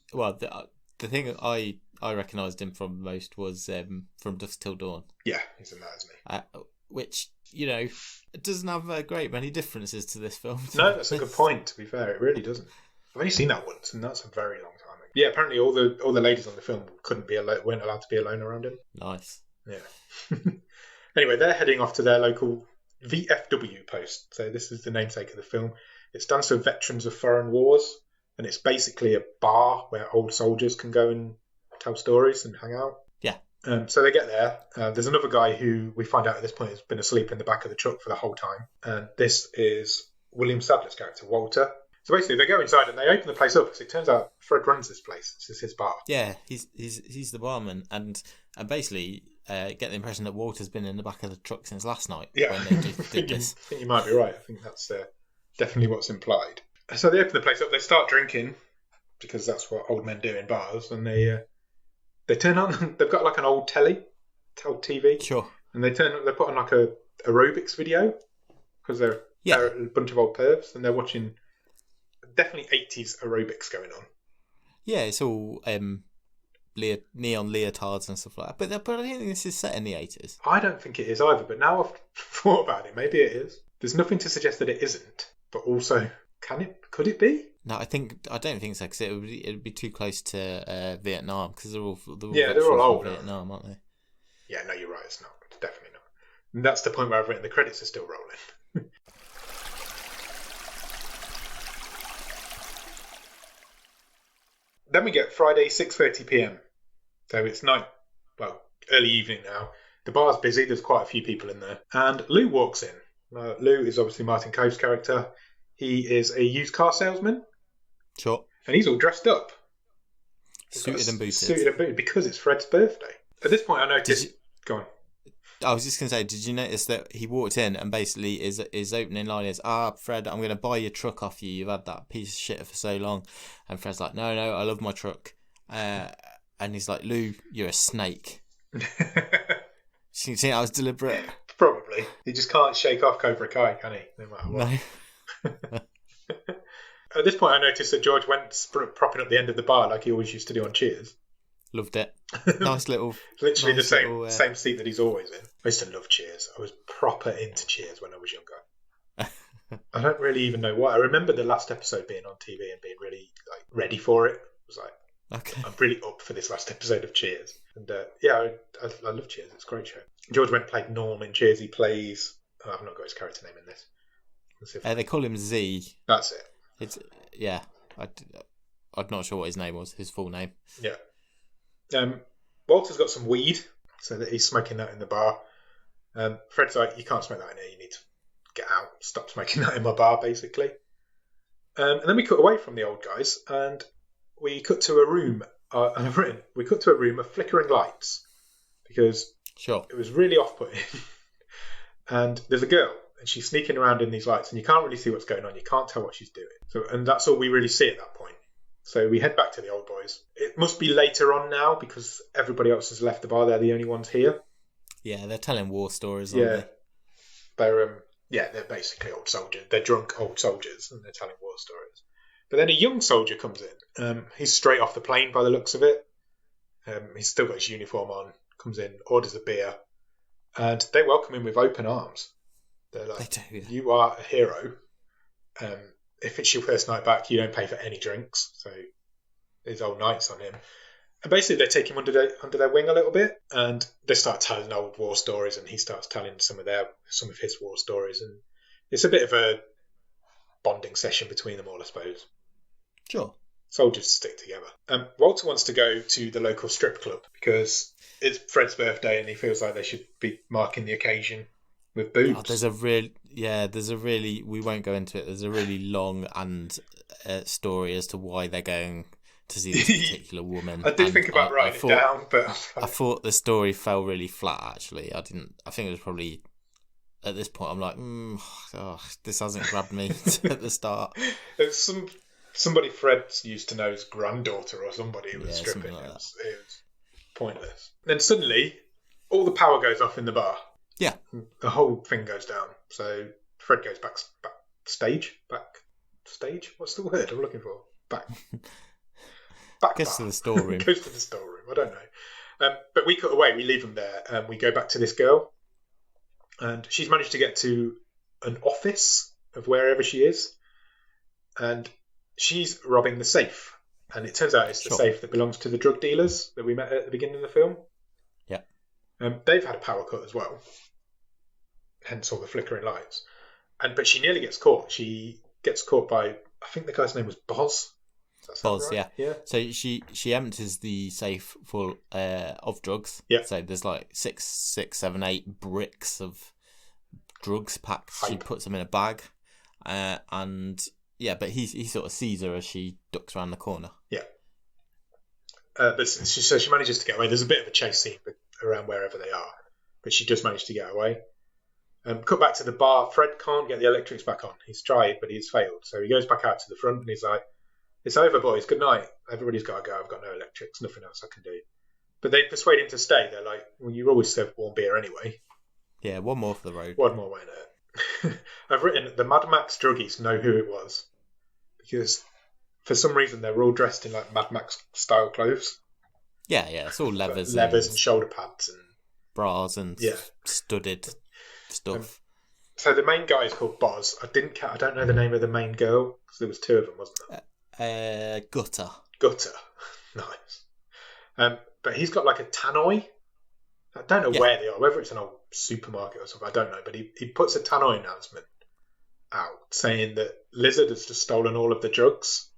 thing I recognised him from most was From Dusk Till Dawn. Yeah, he's in that, isn't he? Which, it doesn't have a great many differences to this film. No, that's a good point, to be fair. It really doesn't. I've only seen that once, and that's a very long time ago. Yeah, apparently all the ladies on the film weren't allowed to be alone around him. Nice. Yeah. Anyway, they're heading off to their local VFW post. So this is the namesake of the film. It stands for Veterans of Foreign Wars, and it's basically a bar where old soldiers can go and tell stories and hang out. Yeah. So they get there. There's another guy who we find out at this point has been asleep in the back of the truck for the whole time. And this is William Sadler's character, Walter. So basically, they go inside and they open the place up because it turns out Fred runs this place. This is his bar. Yeah, he's the barman, and basically get the impression that Walter's been in the back of the truck since last night. Yeah, when they did this. I think you might be right. I think that's definitely what's implied. So they open the place up. They start drinking because that's what old men do in bars, and they turn on. They've got like an old TV. Sure. And they put on like a aerobics video because they're a bunch of old pervs, and they're watching. Definitely 80s aerobics going on. Yeah, it's all neon leotards and stuff like that. But I don't think this is set in the 80s. I don't think it is either, but now I've thought about it, maybe it is. There's nothing to suggest that it isn't, but also, could it be? No, I don't think so, because it would be too close to Vietnam, because they're all old Vietnam, aren't they? Yeah, no, you're right, it's not. It's definitely not. And that's the point where I've written the credits are still rolling. Then we get Friday, 6:30pm. So it's early evening now. The bar's busy. There's quite a few people in there. And Lou walks in. Lou is obviously Martin Cove's character. He is a used car salesman. Sure. And he's all dressed up. Suited and booted. Because it's Fred's birthday. At this point, I noticed... Go on. I was just going to say, did you notice that he walked in and basically his opening line is, Fred, I'm going to buy your truck off you. You've had that piece of shit for so long. And Fred's like, no, I love my truck. And he's like, Lou, you're a snake. Do you think that was deliberate? Probably. He just can't shake off Cobra Kai, can he? No matter what. No. At this point, I noticed that George went propping up the end of the bar like he always used to do on Cheers. Loved it. Nice little... Literally the same seat that he's always in. I used to love Cheers. I was proper into Cheers when I was younger. I don't really even know why. I remember the last episode being on TV and being really ready for it. I was like, okay, I'm really up for this last episode of Cheers. And I love Cheers. It's a great show. George went and played Norm in Cheers. He plays... I've not got his character name in this. They call him Z. That's it. It's I'm not sure what his name was, his full name. Yeah. Walter's got some weed, so that he's smoking that in the bar. Fred's like, you can't smoke that in here, you need to get out, stop smoking that in my bar, basically. And then we cut away from the old guys, and we cut to a room, and I've written, we cut to a room of flickering lights, because it was really off-putting. And there's a girl, and she's sneaking around in these lights, and you can't really see what's going on, you can't tell what she's doing. And that's all we really see at that point. So we head back to the old boys. It must be later on now because everybody else has left the bar. They're the only ones here. Yeah, they're telling war stories, aren't they? They're basically old soldiers. They're drunk old soldiers and they're telling war stories. But then a young soldier comes in. He's straight off the plane by the looks of it. He's still got his uniform on, comes in, orders a beer, and they welcome him with open arms. They're like, they do, yeah. You are a hero. If it's your first night back, you don't pay for any drinks. So there's old nights on him. And basically they take him under their wing a little bit, and they start telling old war stories, and he starts telling some of his war stories, and it's a bit of a bonding session between them all, I suppose. Sure. Soldiers stick together. Walter wants to go to the local strip club because it's Fred's birthday and he feels like they should be marking the occasion with boobs. Oh, there's a really, we won't go into it, there's a really long and story as to why they're going to see this particular woman. I did think about writing it down, but I thought the story fell really flat, actually. I think it was probably, at this point, I'm like, this hasn't grabbed me at the start. There's somebody Fred used to know's granddaughter or somebody who was stripping. Like it was pointless. Then suddenly, all the power goes off in the bar. Yeah. The whole thing goes down. So Fred goes backstage. What's the word I'm looking for? Back Goes to the storeroom. Goes to the storeroom. I don't know. But we cut away. We leave them there, and we go back to this girl, and she's managed to get to an office of wherever she is, and she's robbing the safe. And it turns out it's the safe that belongs to the drug dealers that we met at the beginning of the film. Yeah. They've had a power cut as well, hence all the flickering lights. But she nearly gets caught. She gets caught by, I think the guy's name was Boz. Boz, right? Yeah. So she empties the safe full of drugs. Yeah. So there's like 6, 7, 8 bricks of drugs packed. She puts them in a bag, but he sort of sees her as she ducks around the corner. Yeah. But so she manages to get away. There's a bit of a chase scene around wherever they are, but she does manage to get away. Cut back to the bar. Fred can't get the electrics back on. He's tried, but he's failed. So he goes back out to the front and he's like, "It's over, boys. Good night. Everybody's got to go. I've got no electrics. Nothing else I can do." But they persuade him to stay. They're like, "Well, you always serve warm beer anyway." Yeah, one more for the road. One more, why not? I've written, the Mad Max druggies know who it was. Because for some reason they're all dressed in like Mad Max style clothes. Yeah, it's all levers and shoulder pads and bras and studded stuff. So the main guy is called Boz. I don't know the name of the main girl because there was 2 of them, wasn't there? Gutter. Nice. But he's got like a tannoy. I don't know where they are, whether it's an old supermarket or something. I don't know, but he puts a tannoy announcement out saying that Lizard has just stolen all of the drugs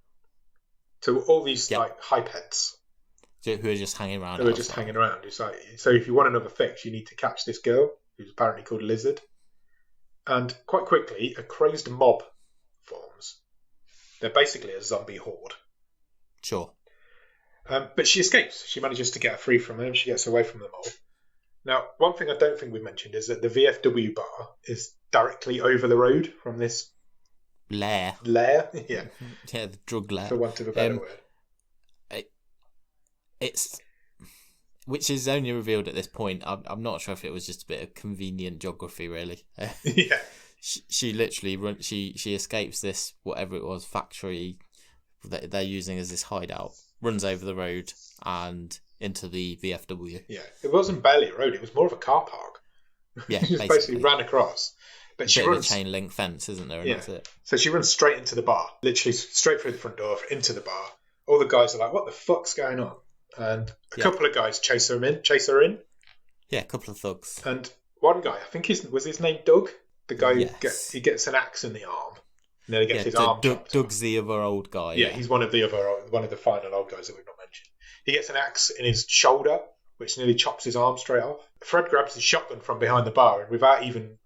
to all these like hype heads who are just hanging around. It's like, so if you want another fix, you need to catch this girl who's apparently called Lizard. And quite quickly, a crazed mob forms. They're basically a zombie horde. Sure. But she escapes. She manages to get free from them. She gets away from them all. Now, one thing I don't think we've mentioned is that the VFW bar is directly over the road from this lair. Yeah. Yeah, the drug lair. For want of a better word. Which is only revealed at this point. I'm not sure if it was just a bit of convenient geography, really. Yeah. She literally she escapes this, whatever it was, factory that they're using as this hideout, runs over the road and into the VFW. Yeah, it wasn't barely a road; it was more of a car park. Yeah, she just basically ran across. But she runs a chain link fence, isn't there? And that's it. So she runs straight into the bar, literally straight through the front door into the bar. All the guys are like, "What the fuck's going on?" And a couple of guys chase her in. Yeah, a couple of thugs. And one guy, I think was his name Doug. The guy who gets an axe in the arm. And then he gets his arm chopped. Doug's the other old guy. Yeah, he's one of the final old guys that we've not mentioned. He gets an axe in his shoulder, which nearly chops his arm straight off. Fred grabs his shotgun from behind the bar, and without even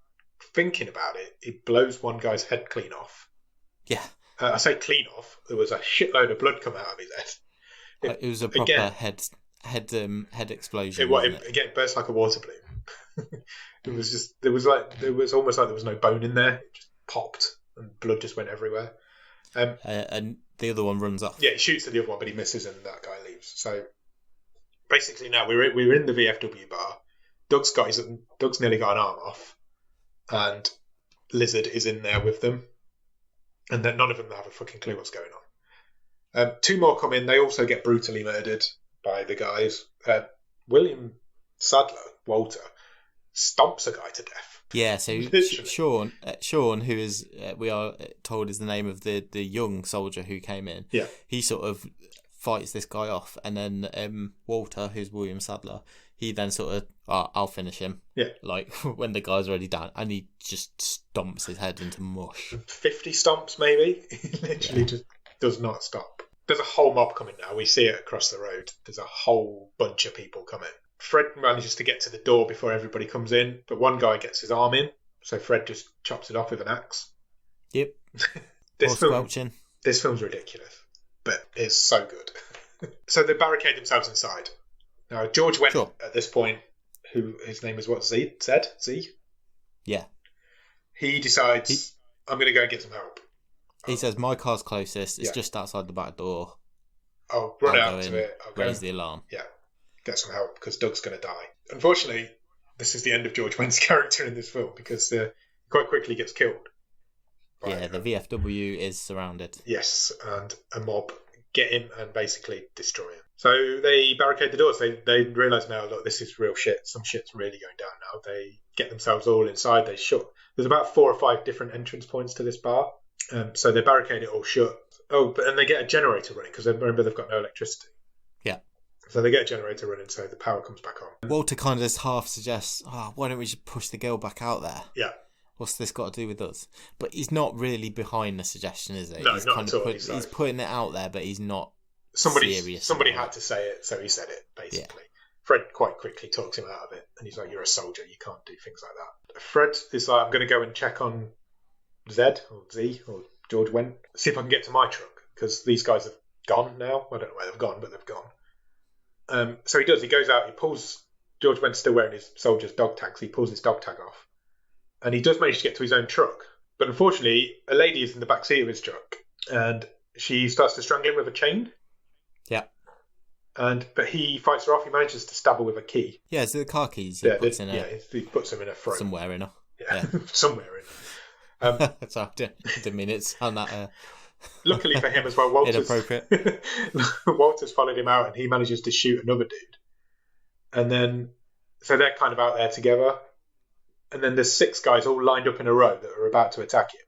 thinking about it, he blows one guy's head clean off. Yeah. I say clean off. There was a shitload of blood coming out of his head. It was a proper head explosion. It burst like a water balloon. It was just there was almost like there was no bone in there. It just popped and blood just went everywhere. And the other one runs off. Yeah, he shoots at the other one, but he misses, and that guy leaves. So basically, now we're in the VFW bar. Doug's nearly got an arm off, and Lizard is in there with them, and then none of them have a fucking clue what's going on. 2 more come in. They also get brutally murdered by the guys. William Sadler, Walter, stomps a guy to death. Yeah, so Sean, who is we are told is the name of the young soldier who came in. Yeah, he sort of fights this guy off, and then Walter, who's William Sadler, he then sort of I'll finish him. Yeah, like when the guy's already down, and he just stomps his head into mush. 50 stomps, maybe. He literally just does not stop. there's a whole mob coming now. We see it across the road. There's a whole bunch of people coming. Fred manages to get to the door before everybody comes in, but one guy gets his arm in, so Fred just chops it off with an axe. Yep. This film's ridiculous, but it's so good. So they barricade themselves inside. Now, George Wendt, at this point, who his name is what, Z? Yeah. He decides, I'm going to go and get some help. He says, my car's closest. It's just outside the back door. I'll run out to it. I'll raise the alarm. Yeah. Get some help because Doug's going to die. Unfortunately, this is the end of George Wendt's character in this film because he quite quickly gets killed. The VFW is surrounded. Yes, and a mob get him and basically destroy him. So they barricade the doors. They realise now, look, this is real shit. Some shit's really going down now. They get themselves all inside. They shut. There's about 4 or 5 different entrance points to this bar. So they barricade it all shut. And they get a generator running because remember they've got no electricity. Yeah. So they get a generator running so the power comes back on. Walter kind of just half suggests, why don't we just push the girl back out there? Yeah. What's this got to do with us? But he's not really behind the suggestion, is he? No, he's not kind at of all. He's putting it out there, but he's not serious. Somebody had to say it, so he said it, basically. Yeah. Fred quite quickly talks him out of it, and he's like, you're a soldier, you can't do things like that. Fred is like, I'm going to go and check on Z or George Wendt, see if I can get to my truck, because these guys have gone now. I don't know where they've gone, but they've gone. So he does. He goes out. He pulls. George Wendt's still wearing his soldier's dog tag, so he pulls his dog tag off, and he does manage to get to his own truck. But unfortunately, a lady is in the back seat of his truck, and she starts to strangle him with a chain. Yeah. But he fights her off. He manages to stab her with a key. Yeah, so the car keys. He puts them in a frame. Somewhere in her. Yeah. Somewhere in her. Sorry, I didn't mean it sound that. Luckily for him as well, inappropriate. Walter's followed him out and he manages to shoot another dude. And then, so they're kind of out there together. And then there's 6 guys all lined up in a row that are about to attack him.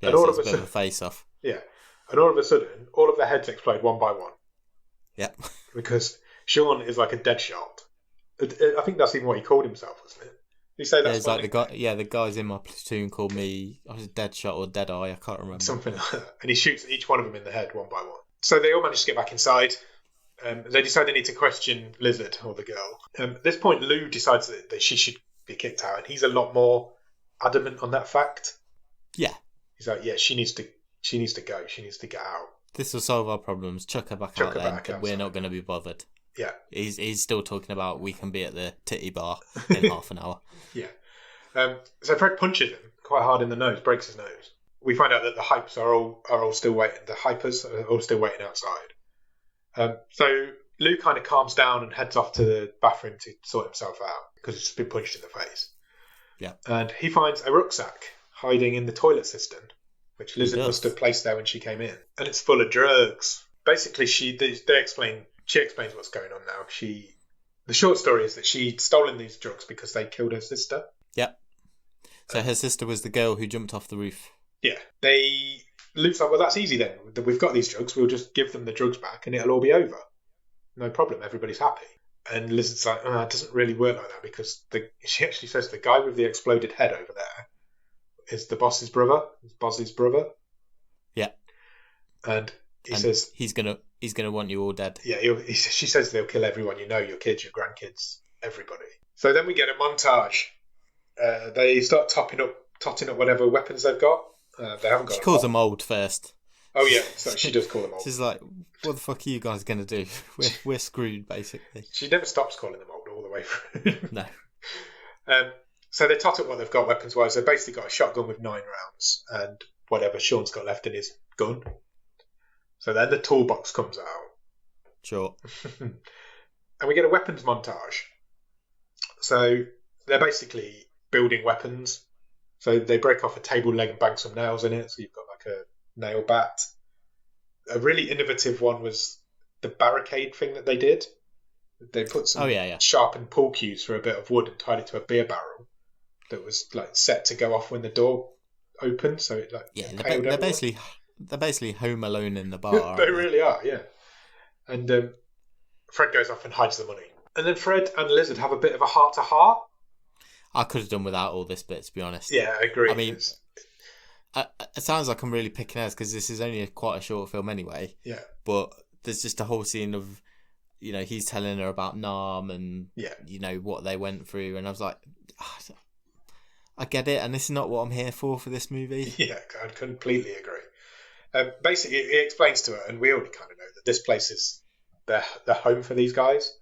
Yeah, and all of a sudden, face off. Yeah. And all of a sudden, all of their heads explode one by one. Yep. Because Sean is like a dead shot. I think that's even what he called himself, wasn't it? Did he say that's like the guy? Yeah, the guys in my platoon called me. I was a dead shot or dead eye. I can't remember. Something like that. And he shoots each one of them in the head one by one. So they all manage to get back inside. They decide they need to question Lizard or the girl. At this point, Lou decides that she should be kicked out, and he's a lot more adamant on that fact. Yeah. He's like, yeah, she needs to go. She needs to get out. This will solve our problems. Chuck her back out there. We're not going to be bothered. Yeah. He's still talking about we can be at the titty bar in half an hour. Yeah. So Fred punches him quite hard in the nose, breaks his nose. We find out that the hypes are all still waiting. The hypers are all still waiting outside. So Lou kind of calms down and heads off to the bathroom to sort himself out because he's been punched in the face. Yeah. And he finds a rucksack hiding in the toilet cistern, which Lizard must have placed there when she came in. And it's full of drugs. Basically, she explains what's going on now. The short story is that she'd stolen these drugs because they killed her sister. Yep. So her sister was the girl who jumped off the roof. Yeah. Luke's like, well, that's easy then. We've got these drugs. We'll just give them the drugs back and it'll all be over. No problem. Everybody's happy. And Lizard's like, it doesn't really work like that because she actually says the guy with the exploded head over there is the boss's brother. It's Bosley's brother. Yeah. And he says he's gonna want you all dead. Yeah. She says they'll kill everyone you know, your kids, your grandkids, everybody. So then we get a montage. They start totting up whatever weapons they've got. They haven't got. She calls them old first. Oh yeah, so she does call them old. She's like, "What the fuck are you guys gonna do? We're screwed, basically." She never stops calling them old all the way through. No. So they tot up what they've got weapons-wise. They've basically got a shotgun with 9 rounds and whatever Sean's got left in his gun. So then the toolbox comes out. Sure. And we get a weapons montage. So they're basically building weapons. So they break off a table leg and bang some nails in it. So you've got like a nail bat. A really innovative one was the barricade thing that they did. They put some sharpened pull cues for a bit of wood and tied it to a beer barrel that was like set to go off when the door opened. So it they're basically Home Alone in the bar. They really are, yeah. And Fred goes off and hides the money. And then Fred and Lizard have a bit of a heart-to-heart. I could have done without all this bit, to be honest. Yeah, I agree. I mean, it sounds like I'm really picking hairs because this is only quite a short film anyway. Yeah. But there's just a whole scene of, he's telling her about Nam and, what they went through. And I was like, I get it. And this is not what I'm here for this movie. Yeah, I completely agree. Basically, it explains to her, and we already kind of know that this place is their home for these guys.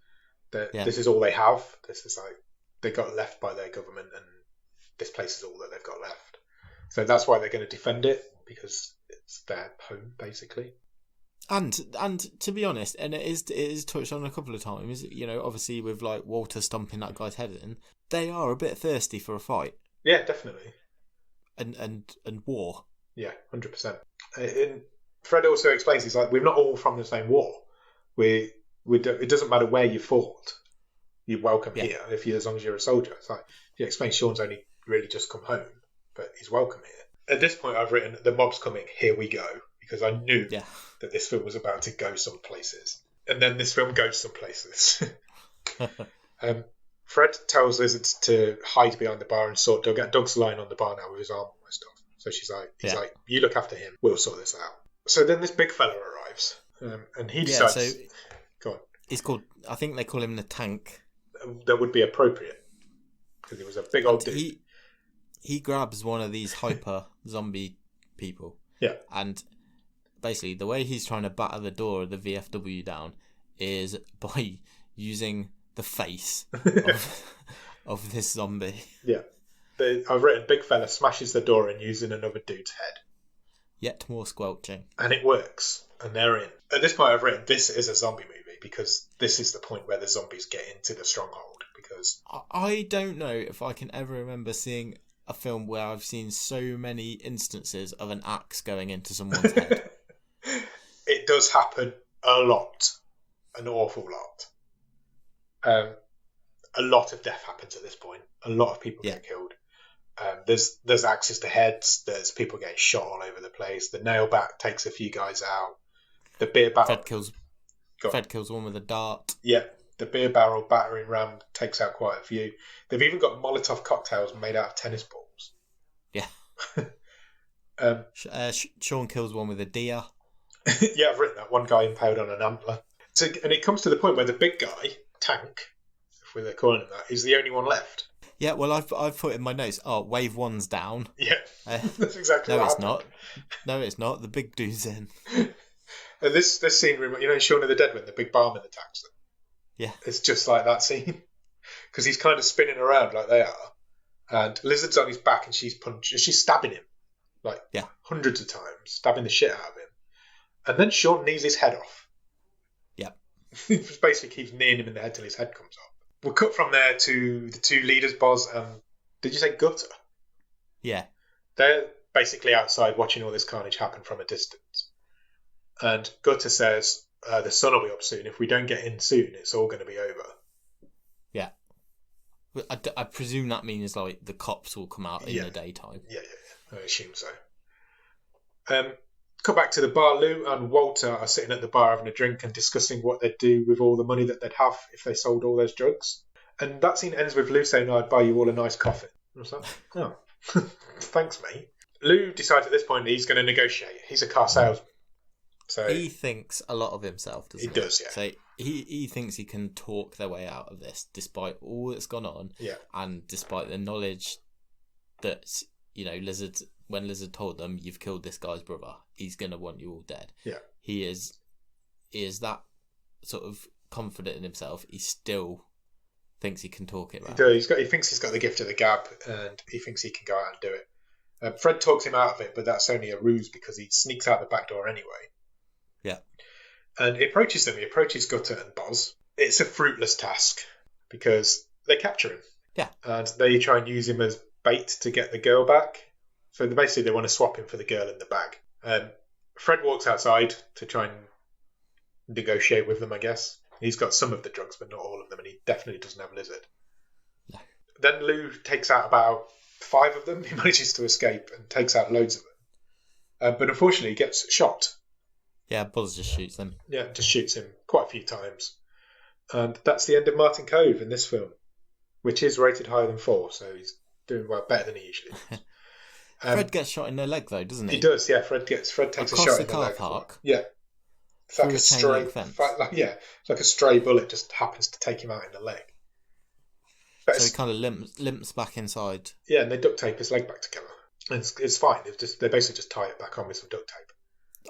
This is all they have. This is like, they got left by their government, and this place is all that they've got left. So that's why they're going to defend it, because it's their home, basically. And to be honest, and it is touched on a couple of times, obviously with like Walter stomping that guy's head in, they are a bit thirsty for a fight. Yeah, definitely. And war. Yeah, 100%. And Fred also explains, he's like, we're not all from the same war. It doesn't matter where you fought. You're welcome here as long as you're a soldier. It's like, he explains Sean's only really just come home, but he's welcome here. At this point, I've written, the mob's coming, here we go, because I knew that this film was about to go some places. And then this film goes some places. Fred tells Lizard to hide behind the bar and sort Doug out. Doug's lying on the bar now with his arm almost off. So he's like, you look after him, we'll sort this out. So then this big fella arrives, and he decides... so go on. He's called, I think they call him the Tank. That would be appropriate, because he was a big old dude. He grabs one of these hyper zombie people. Yeah. And basically, the way he's trying to batter the door of the VFW down is by using the face of this zombie. Yeah. I've written, big fella smashes the door in using another dude's head. Yet more squelching. And it works. And they're in. At this point, I've written, this is a zombie movie, because this is the point where the zombies get into the stronghold. Because I don't know if I can ever remember seeing a film where I've seen so many instances of an axe going into someone's head. It does happen a lot. An awful lot. A lot of death happens at this point. A lot of people get killed. There's axes to heads. There's people getting shot all over the place. The nail bat takes a few guys out. The beer barrel... Fred kills one with a dart. Yeah. The beer barrel battering ram takes out quite a few. They've even got Molotov cocktails made out of tennis balls. Yeah. Sean kills one with a deer. Yeah, I've written that. One guy impaled on an antler. So, and it comes to the point where the big guy, Tank, if we're calling him that, is the only one left. Yeah, well, I've put in my notes, wave one's down. Yeah, that's exactly what happened. No, it's not. The big dude's in. And this scene, Shaun of the Dead when the big barman attacks them. Yeah. It's just like that scene. Because he's kind of spinning around like they are. And Lizard's on his back and she's stabbing him. Hundreds of times. Stabbing the shit out of him. And then Sean knees his head off. Yeah. He just basically keeps kneeing him in the head till his head comes off. We'll cut from there to the two leaders, Boz and... Did you say Gutter? Yeah. They're basically outside watching all this carnage happen from a distance. And Gutter says, the sun will be up soon. If we don't get in soon, it's all going to be over. Yeah. I presume that means like the cops will come out in the daytime. Yeah. I assume so. Cut back to the bar. Lou and Walter are sitting at the bar having a drink and discussing what they'd do with all the money that they'd have if they sold all those drugs. And that scene ends with Lou saying, I'd buy you all a nice coffin. I was like, oh, thanks, mate. Lou decides at this point he's going to negotiate. He's a car salesman. So he thinks a lot of himself, doesn't he? He does, yeah. So he thinks he can talk their way out of this, despite all that's gone on, and despite the knowledge that Lizard. When Lizard told them, "You've killed this guy's brother. He's gonna want you all dead." Yeah, he is that sort of confident in himself. He still thinks he can talk it right. He thinks he's got the gift of the gab, and he thinks he can go out and do it. Fred talks him out of it, but that's only a ruse because he sneaks out the back door anyway. Yeah. And he approaches them. He approaches Gutter and Boz. It's a fruitless task because they capture him. Yeah. And they try and use him as bait to get the girl back. So basically they want to swap him for the girl in the bag. Fred walks outside to try and negotiate with them, I guess. He's got some of the drugs, but not all of them, and he definitely doesn't have Lizard. No. Then Lou takes out about 5 of them. He manages to escape and takes out loads of them. But unfortunately he gets shot. Yeah, Buzz just shoots them. Yeah, just shoots him quite a few times. And that's the end of Martin Kove in this film, which is rated higher than 4, so he's doing better than he usually is. Fred gets shot in the leg though, doesn't he? He does, yeah. Fred takes a shot in the leg. Park. Yeah. It's like a stray fence. It's like a stray bullet just happens to take him out in the leg. But so he kind of limps back inside. Yeah, and they duct tape his leg back together. It's fine. They basically just tie it back on with some duct tape.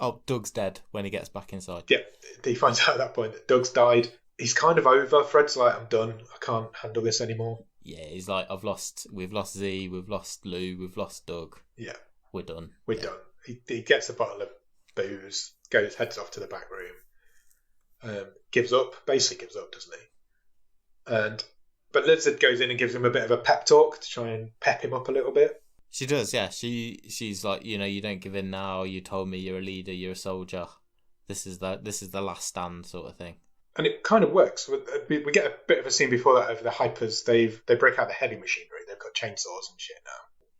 Oh, Doug's dead when he gets back inside. Yeah, he finds out at that point that Doug's died. He's kind of over. Fred's like, I'm done. I can't handle this anymore. Yeah, he's like, we've lost Z, we've lost Lou, we've lost Doug. Yeah. We're done. We're done. He gets a bottle of booze, heads off to the back room, basically gives up, doesn't he? But Lizard goes in and gives him a bit of a pep talk to try and pep him up a little bit. She does, yeah. She's like, you don't give in now. You told me you're a leader, you're a soldier. This is the last stand, sort of thing. And it kind of works. We get a bit of a scene before that over the hypers. They break out the heavy machinery. They've got chainsaws and shit now.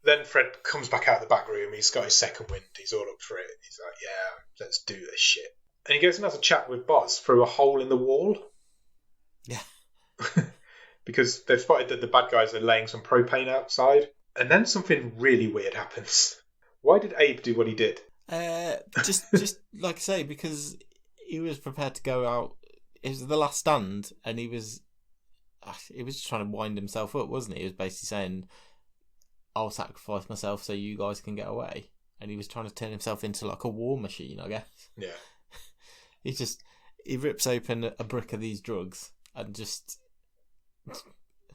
Then Fred comes back out the back room. He's got his second wind. He's all up for it. He's like, yeah, let's do this shit. And he goes and has a chat with Boz through a hole in the wall. Yeah. Because they've spotted that the bad guys are laying some propane outside. And then something really weird happens. Why did Abe do what he did? Just like I say, because he was prepared to go out. It was the last stand, and he was just trying to wind himself up, wasn't he? He was basically saying, I'll sacrifice myself so you guys can get away. And he was trying to turn himself into like a war machine, I guess. Yeah. He rips open a brick of these drugs and just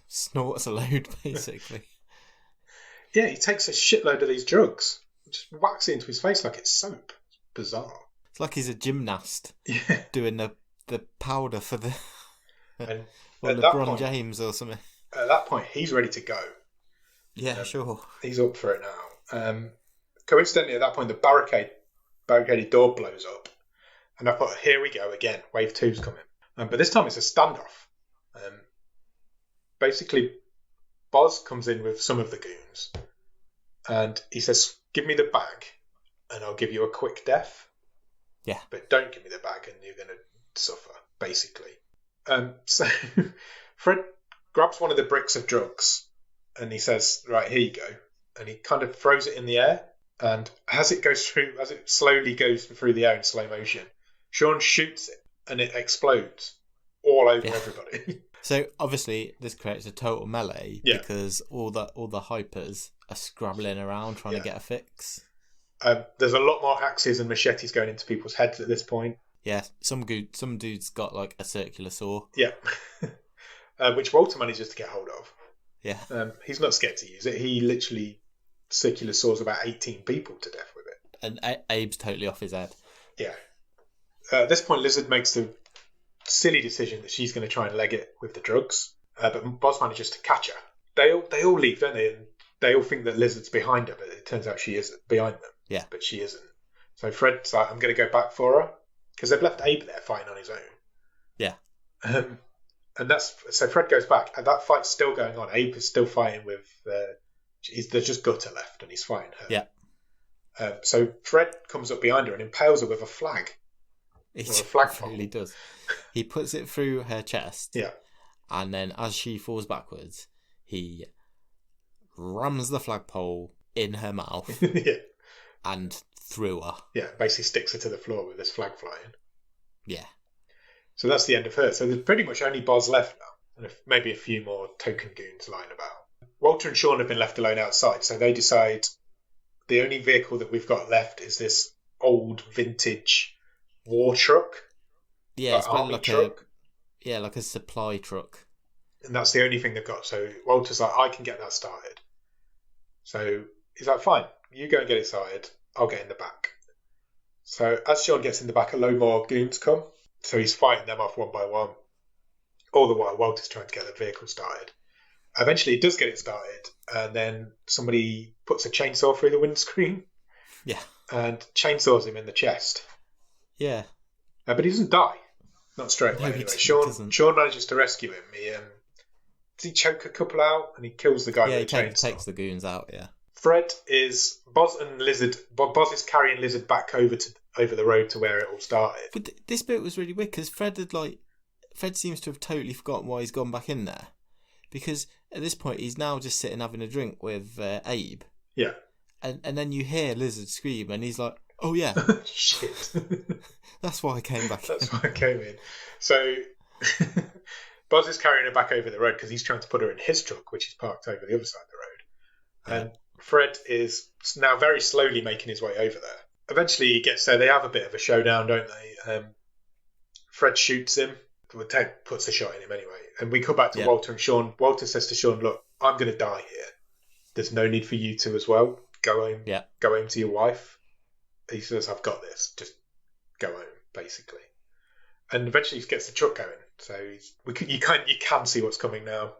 snorts a load, basically. Yeah, he takes a shitload of these drugs, just whacks it into his face like it's soap. It's bizarre. It's like he's a gymnast doing the powder for the and LeBron James or something. At that point, he's ready to go. Yeah, sure. He's up for it now. Coincidentally, at that point, the barricaded door blows up. And I thought, here we go again. Wave 2's coming. But this time it's a standoff. Basically, Boz comes in with some of the goons. And he says, give me the bag and I'll give you a quick death. Yeah. But don't give me the bag and you're going to suffer, basically. So Fred grabs one of the bricks of drugs and he says, right, here you go. And he kind of throws it in the air. And as it slowly goes through the air in slow motion, Sean shoots it and it explodes all over everybody. So obviously this creates a total melee because all the hypers are scrabbling around trying to get a fix. There's a lot more axes and machetes going into people's heads at this point. Yeah, some dude's got like a circular saw. Yeah, which Walter manages to get hold of. Yeah, he's not scared to use it. He literally circular saws about 18 people to death with it. And Abe's totally off his head. Yeah. At this point, Lizard makes the silly decision that she's going to try and leg it with the drugs, but Boz manages to catch her. They all leave, don't they? And they all think that Lizard's behind her, but it turns out she isn't behind them. Yeah. But she isn't. So Fred's like, I'm going to go back for her, because they've left Abe there fighting on his own. Yeah. So Fred goes back, and that fight's still going on. Abe is still fighting with... there's just Gutter left, and he's fighting her. Yeah. So Fred comes up behind her and impales her with a flag. He really does. He puts it through her chest. Yeah. And then as she falls backwards, he rams the flagpole in her mouth. Yeah. And through her. Yeah, basically sticks her to the floor with this flag flying. Yeah. So that's the end of her. So there's pretty much only Boz left now. And maybe a few more token goons lying about. Walter and Sean have been left alone outside, so they decide the only vehicle that we've got left is this old vintage war truck. Yeah, it's like truck. Like a supply truck. And that's the only thing they've got. So Walter's like, I can get that started. So he's like, fine, you go and get it started. I'll get in the back. So as Sean gets in the back, a load more goons come. So he's fighting them off one by one. All the while, Walter's trying to get the vehicle started. Eventually, he does get it started, and then somebody puts a chainsaw through the windscreen. Yeah. And chainsaws him in the chest. Yeah. But he doesn't die. Not straight away, anyway. Sean manages to rescue him. Does he choke a couple out? And he kills the guy with the chainsaw. Yeah, he takes the goons out, yeah. Fred is... Boz is carrying Lizard back over the road to where it all started. But this bit was really weird, because Fred seems to have totally forgotten why he's gone back in there. Because at this point, he's now just sitting having a drink with Abe. Yeah. and then you hear Lizard scream, and he's like, "Oh yeah, shit." That's why I came back. That's why I came in. So Buzz is carrying her back over the road because he's trying to put her in his truck, which is parked over the other side of the road. And Fred is now very slowly making his way over there. Eventually he gets there. They have a bit of a showdown, don't they? Fred shoots him. Ted puts a shot in him anyway. And we come back to Walter and Sean. Walter says to Sean, "Look, I'm going to die here. There's no need for you to as well. Go home. Yeah. Go home to your wife." He says, "I've got this. Just go home," basically. And eventually he gets the truck going. So you can see what's coming now.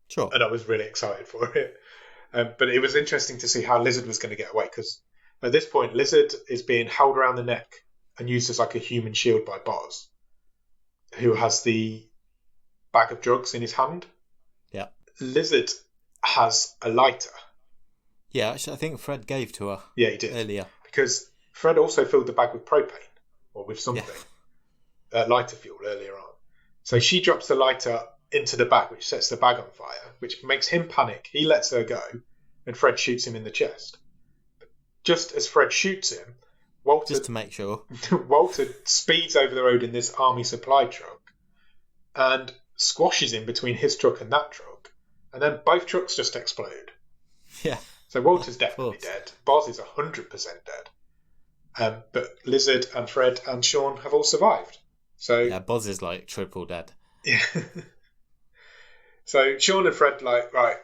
Sure. And I was really excited for it. But it was interesting to see how Lizard was going to get away, because at this point Lizard is being held around the neck and used as like a human shield by Boz, who has the bag of drugs in his hand. Yeah. Lizard has a lighter. Yeah, actually, I think Fred gave to her. Yeah, he did. Earlier. Because Fred also filled the bag with propane, or with something. Lighter fuel earlier on. So she drops the lighter into the bag, which sets the bag on fire, which makes him panic. He lets her go, and Fred shoots him in the chest. Just as Fred shoots him, Walter... Just to make sure. Walter speeds over the road in this army supply truck and squashes him between his truck and that truck, and then both trucks just explode. Yeah. So Walter's definitely dead. Boz is 100% dead. But Lizard and Fred and Sean have all survived. So yeah, Boz is like triple dead. Yeah. So Sean and Fred like, right,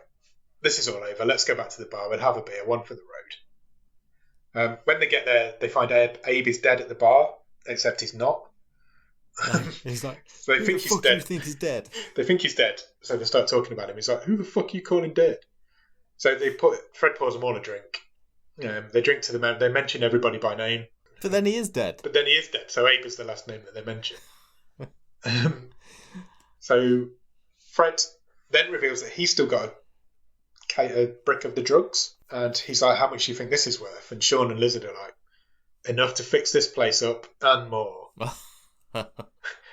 this is all over. Let's go back to the bar and have a beer, one for the road. When they get there, they find Abe is dead at the bar, except he's not. He's like, so they think he's dead. You think he's dead? They think he's dead, so they start talking about him. He's like, "Who the fuck are you calling dead?" So Fred pours them all a drink. They drink to the man. They mention everybody by name. But then he is dead. So Abe is the last name that they mention. So Fred then reveals that he's still got a brick of the drugs. And he's like, "How much do you think this is worth?" And Sean and Lizard are like, "Enough to fix this place up and more." And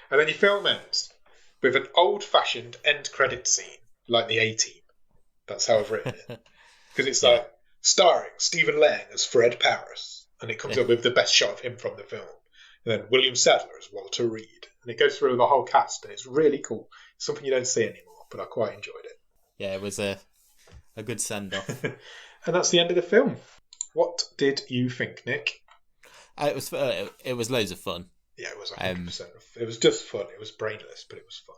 then your film ends with an old-fashioned end credit scene, like the A-Team. That's how I've written it. Because it's like, starring Stephen Lang as Fred Paris. And it comes up with the best shot of him from the film. And then William Sadler as Walter Reed. And it goes through the whole cast, and it's really cool. It's something you don't see anymore, but I quite enjoyed it. Yeah, it was a good send-off. And that's the end of the film. What did you think, Nick? It was loads of fun. Yeah, it was 100%. It was just fun. It was brainless, but it was fun.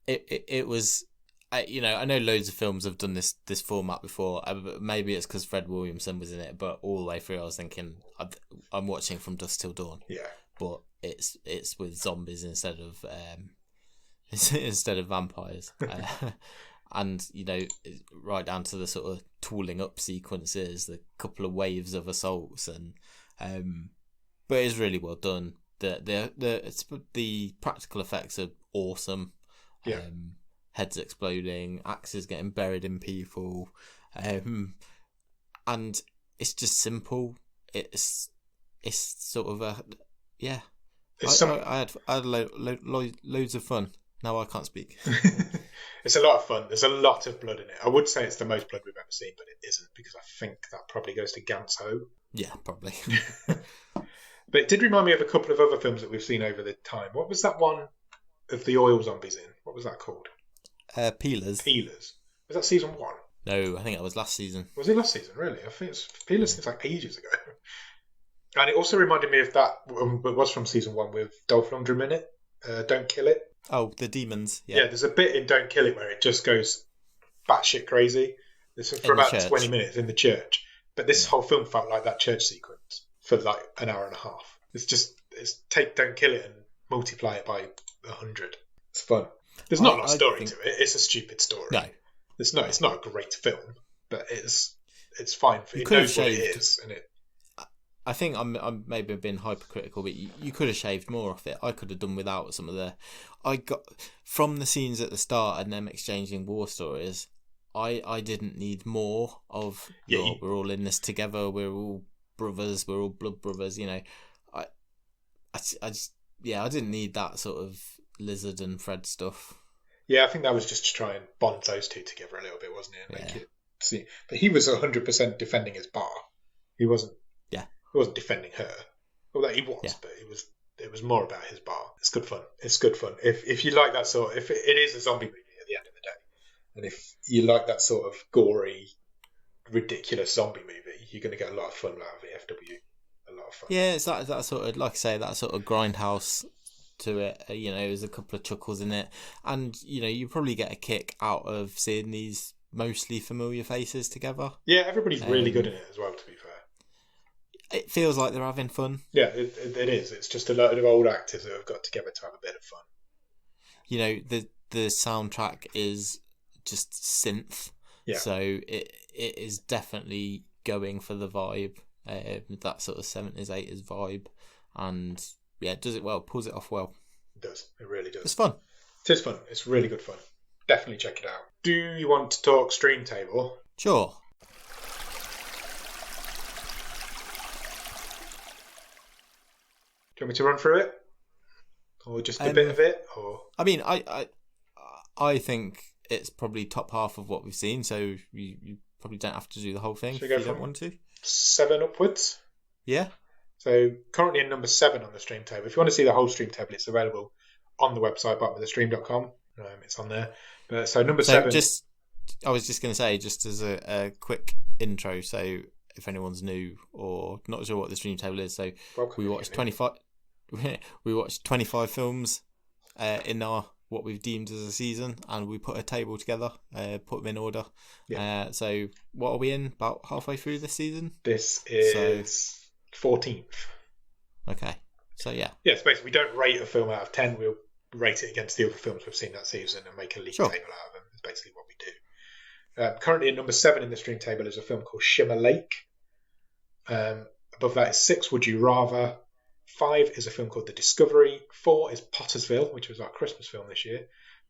It was... I know loads of films have done this format before. Maybe it's because Fred Williamson was in it, but all the way through I was thinking, I'm watching From Dusk Till Dawn. Yeah. But it's with zombies instead of vampires. And, right down to the sort of tooling up sequences, the couple of waves of assaults, and but it's really well done. The practical effects are awesome. Yeah. Heads exploding, axes getting buried in people, and it's just simple. It's sort of a I had loads of fun. Now I can't speak. It's a lot of fun. There's a lot of blood in it. I would say it's the most blood we've ever seen, but it isn't, because I think that probably goes to Gantz Ho. Yeah, probably. But it did remind me of a couple of other films that we've seen over the time. What was that one of the oil zombies in? What was that called? Peelers. Was that season 1? No, I think that was last season. Was it last season? Really? I think it's Peelers seems like ages ago. And it also reminded me of that. It was from season 1 with Dolph Lundgren in it. Don't Kill It. Oh, the demons. Yeah, there's a bit in Don't Kill It where it just goes batshit crazy. This is for about 20 minutes in the church. But this whole film felt like that church sequence for like an hour and a half. It's take Don't Kill It and multiply it by 100. It's fun. There's not a lot of story to it. It's a stupid story. No. It's not a great film, but it's fine. It knows what it is. And I think I'm maybe being hypercritical, but you could have shaved more off it. I could have done without some of the... I got... From the scenes at the start and them exchanging war stories, I didn't need more of... we're all in this together, we're all brothers, we're all blood brothers, I didn't need that sort of Lizard and Fred stuff. Yeah, I think that was just to try and bond those two together a little bit, wasn't it? And make it see. But he was 100% defending his bar. He wasn't. Yeah. He wasn't defending her. Well, he was, but it was more about his bar. It's good fun. It's good fun. If you like that sort, if it is a zombie movie at the end of the day, and if you like that sort of gory, ridiculous zombie movie, you're going to get a lot of fun out of VFW. A lot of fun. Yeah, it's that sort of, like I say, that sort of grindhouse to it. There's a couple of chuckles in it, and you probably get a kick out of seeing these mostly familiar faces together. Yeah, everybody's really good in it as well, to be fair. It feels like they're having fun. Yeah, it is. It's just a load of old actors who have got together to have a bit of fun. The soundtrack is just synth. Yeah. So it is definitely going for the vibe, that sort of 70s, 80s vibe. And yeah, it does it well, pulls it off well. It does. It really does. It's fun. It is fun. It's really good fun. Definitely check it out. Do you want to talk Stream Table? Sure. Do you want me to run through it? Or just a bit of it? Or I mean, I think it's probably top half of what we've seen, so you probably don't have to do the whole thing if you don't want to. 7 upwards? Yeah. So currently in number 7 on the Stream Table. If you want to see the whole Stream Table, it's available on the website, bottomofthestream.com. It's on there. So number 7... I was just going to say, just as a quick intro, so if anyone's new or not sure what the Stream Table is, so we watched 25... We watched 25 films in our what we've deemed as a season, and we put a table together, put them in order. Yeah. So what are we in? About halfway through this season? This is 14th. Okay. So yeah. Yeah, so basically we don't rate a film out of 10. We'll rate it against the other films we've seen that season and make a league table out of them. That's basically what we do. Currently at number 7 in the Stream Table is a film called Shimmer Lake. Above that is 6, Would You Rather? 5 is a film called The Discovery. 4 is Pottersville, which was our Christmas film this year.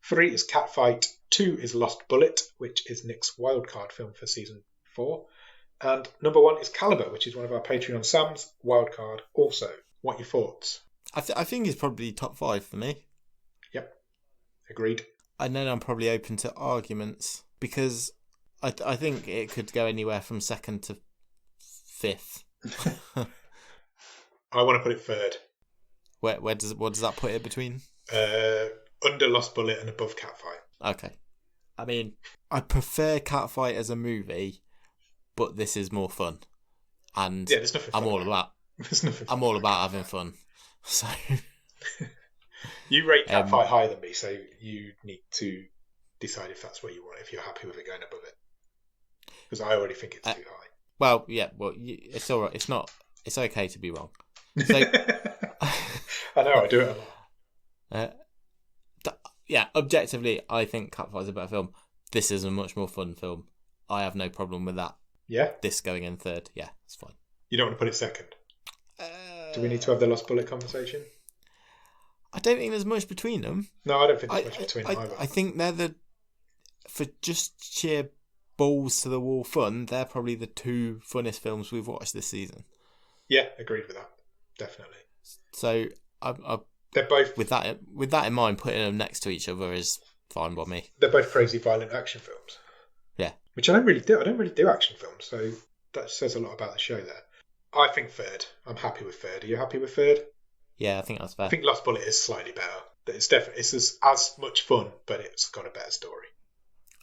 3 is Catfight. 2 is Lost Bullet, which is Nick's wildcard film for season 4. And number 1 is Caliber, which is one of our Patreon Sam's wildcard also. What are your thoughts? I think it's probably top 5 for me. Yep. Agreed. And then I'm probably open to arguments, because I think it could go anywhere from 2nd to 5th. I want to put it 3rd. What does that put it between? Under Lost Bullet and above Catfight. Okay. I mean, I prefer Catfight as a movie, but this is more fun. And yeah, there's nothing fun. I'm all about having fun. So you rate Catfight higher than me, so you need to decide if that's what you want, if you're happy with it going above it. Because I already think it's too high. Well, yeah, it's all right. It's okay to be wrong. So, I know, I do it a lot. Yeah, objectively, I think Catfight's a better film. This is a much more fun film. I have no problem with that. Yeah? This going in 3rd. Yeah, it's fine. You don't want to put it 2nd? Do we need to have the Lost Bullet conversation? I don't think there's much between them. No, I don't think there's much between them either. I think they're for just sheer balls to the wall fun, they're probably the 2 funnest films we've watched this season. Yeah, agreed with that. Definitely. So they're both with that in mind, putting them next to each other is fine by me. They're both crazy violent action films. Yeah. Which I don't really do. I don't really do action films, so that says a lot about the show there. I think 3rd. I'm happy with 3rd. Are you happy with 3rd? Yeah, I think that's fair. I think Lost Bullet is slightly better. But it's as much fun, but it's got a better story.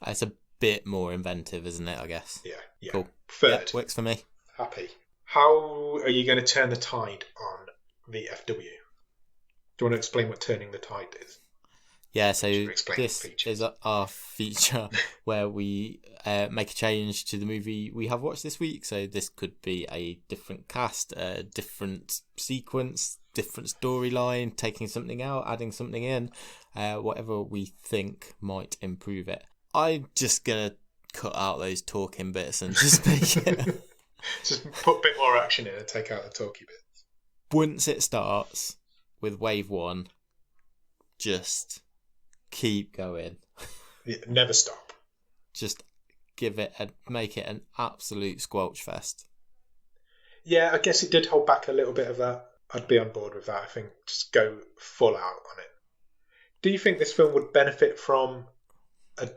It's a bit more inventive, isn't it, I guess? Yeah. Cool. 3rd. Yeah, works for me. Happy. How are you going to turn the tide on VFW? Do you want to explain what turning the tide is? Yeah, so this is our feature where we make a change to the movie we have watched this week. So this could be a different cast, a different sequence, different storyline, taking something out, adding something in, whatever we think might improve it. I'm just going to cut out those talking bits and just make it... Just put a bit more action in and take out the talky bits. Once it starts with wave 1, just keep going. Yeah, never stop. Just make it an absolute squelch fest. Yeah, I guess it did hold back a little bit of that. I'd be on board with that. I think just go full out on it. Do you think this film would benefit from an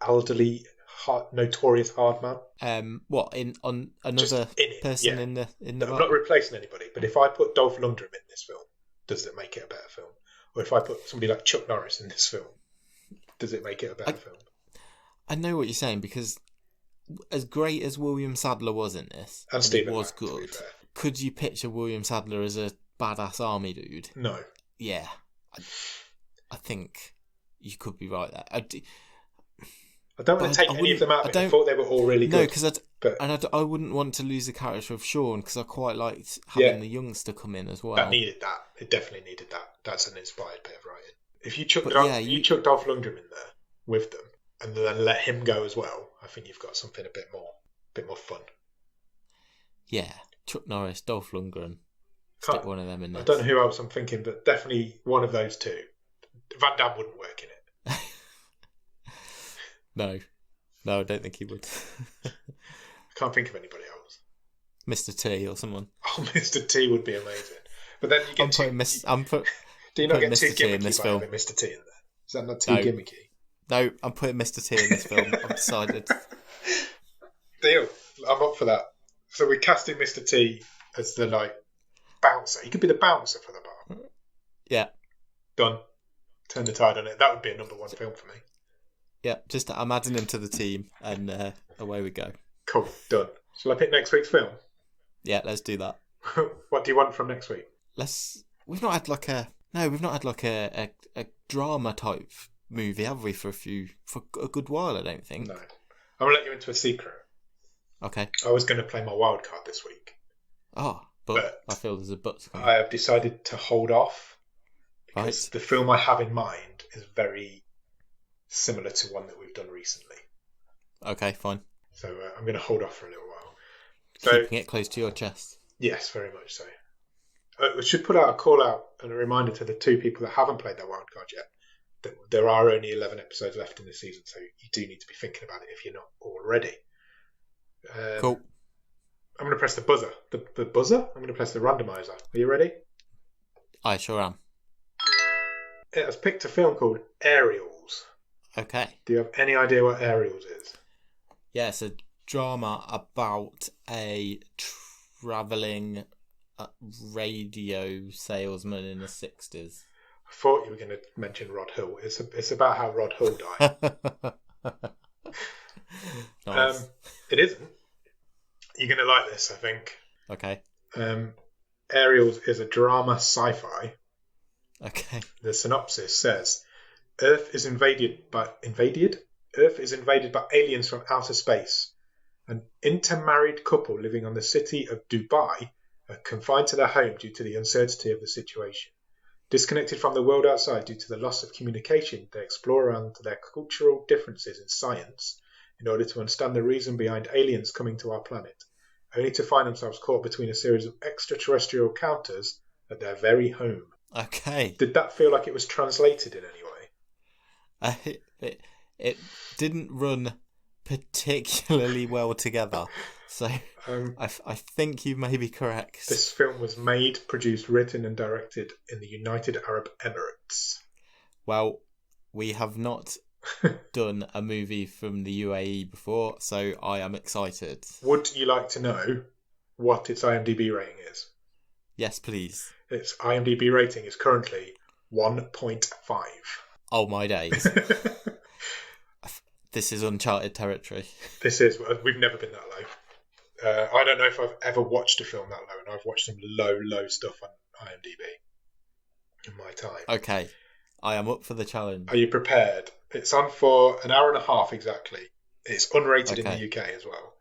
elderly notorious hard man. What on another person in the I'm not replacing anybody, but if I put Dolph Lundgren in this film, does it make it a better film? Or if I put somebody like Chuck Norris in this film, does it make it a better film? I know what you're saying, because as great as William Sadler was in this, and Stephen was good. Could you picture William Sadler as a badass army dude? No. Yeah, I think you could be right there. I don't want to take any of them out. I thought they were all really good. No, because I wouldn't want to lose the character of Sean, because I quite liked having the youngster come in as well. That needed that. It definitely needed that. That's an inspired bit of writing. If you chuck Dolph Lundgren in there with them, and then let him go as well, I think you've got something a bit more fun. Yeah, Chuck Norris, Dolph Lundgren. Stick one of them in there. I don't know who else I'm thinking, but definitely one of those two. Van Damme wouldn't work in it. No, I don't think he would. I can't think of anybody else. Mr. T or someone. Oh, Mr. T would be amazing. But then you get do you not get Mr. T in this film? Mr. T in there? Is that not too gimmicky? No, I'm putting Mr. T in this film. I've decided. Deal. I'm up for that. So we're casting Mr. T as the bouncer. He could be the bouncer for the bar. Yeah. Done. Turn the tide on it. That would be a number one film for me. Yeah, I'm adding him to the team, and away we go. Cool. Done. Shall I pick next week's film? Yeah, let's do that. What do you want from next week? We've not had a drama type movie, have we, for a good while, I don't think. No. I'm going to let you into a secret. Okay. I was going to play my wild card this week. Oh, but I feel there's a but. I have decided to hold off because the film I have in mind is very similar to one that we've done recently. Okay, fine. So I'm going to hold off for a little while. Keeping it close to your chest. Yes, very much so. We should put out a call out and a reminder to the two people that haven't played their wild card yet that there are only 11 episodes left in the season, so you do need to be thinking about it if you're not already. Cool. I'm going to press the buzzer. The buzzer? I'm going to press the randomizer. Are you ready? I sure am. It has picked a film called Aerials. Okay. Do you have any idea what Aerials is? Yeah, it's a drama about a travelling radio salesman in the 60s. I thought you were going to mention Rod Hull. It's about how Rod Hull died. Nice. It isn't. You're going to like this, I think. Okay. Aerials is a drama sci-fi. Okay. The synopsis says, Earth is invaded by aliens from outer space. An intermarried couple living on the city of Dubai are confined to their home due to the uncertainty of the situation. Disconnected from the world outside due to the loss of communication, they explore around their cultural differences in science in order to understand the reason behind aliens coming to our planet, only to find themselves caught between a series of extraterrestrial encounters at their very home. Okay. Did that feel like it was translated in any way? It didn't run particularly well together, so I think you may be correct. This film was made, produced, written and directed in the United Arab Emirates. Well, we have not done a movie from the UAE before, so I am excited. Would you like to know what its IMDb rating is? Yes, please. Its IMDb rating is currently 1.5. Oh my days. This is uncharted territory. We've never been that low. I don't know if I've ever watched a film that low, and I've watched some low stuff on IMDb in my time. Okay, I am up for the challenge. Are you prepared? It's on for an hour and a half exactly. It's unrated in the UK as well.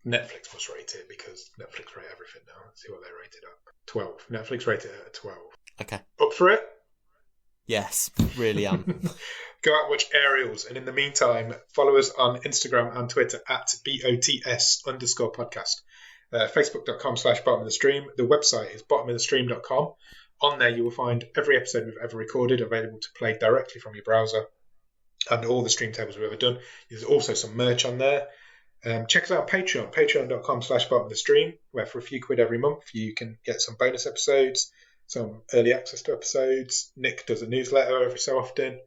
Netflix must rate it because Netflix rate everything now. Let's see what they rate it at. 12. Netflix rated it at 12. Okay. Up for it? Yes, really am. Go out and watch Aerials, and in the meantime, follow us on Instagram and Twitter at BOTS_podcast. Facebook.com/bottom of the stream. The website is bottomofthestream.com. On there, you will find every episode we've ever recorded available to play directly from your browser, and all the stream tables we've ever done. There's also some merch on there. Check us out on Patreon, patreon.com/bottom of the stream, where for a few quid every month you can get some bonus episodes, some early access to episodes. Nick does a newsletter every so often.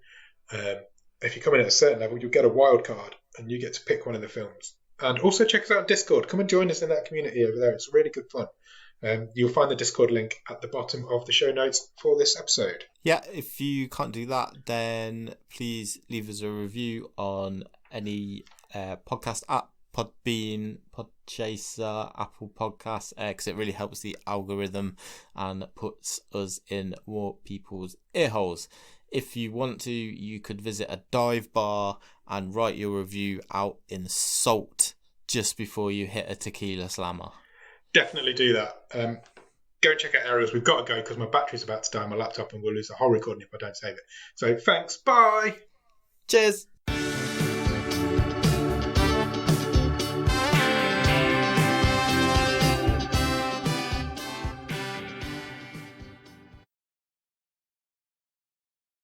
If you come in at a certain level, you'll get a wild card, and you get to pick one of the films. And also check us out on Discord. Come and join us in that community over there. It's really good fun. You'll find the Discord link at the bottom of the show notes for this episode. Yeah, if you can't do that, then please leave us a review on any podcast app, Podbean, Podchaser, Apple Podcasts, because it really helps the algorithm and puts us in more people's ear holes. If you want to, you could visit a dive bar and write your review out in salt just before you hit a tequila slammer. Definitely do that. Go and check out Aerials. We've got to go because my battery's about to die on my laptop and we'll lose the whole recording if I don't save it. So thanks. Bye. Cheers.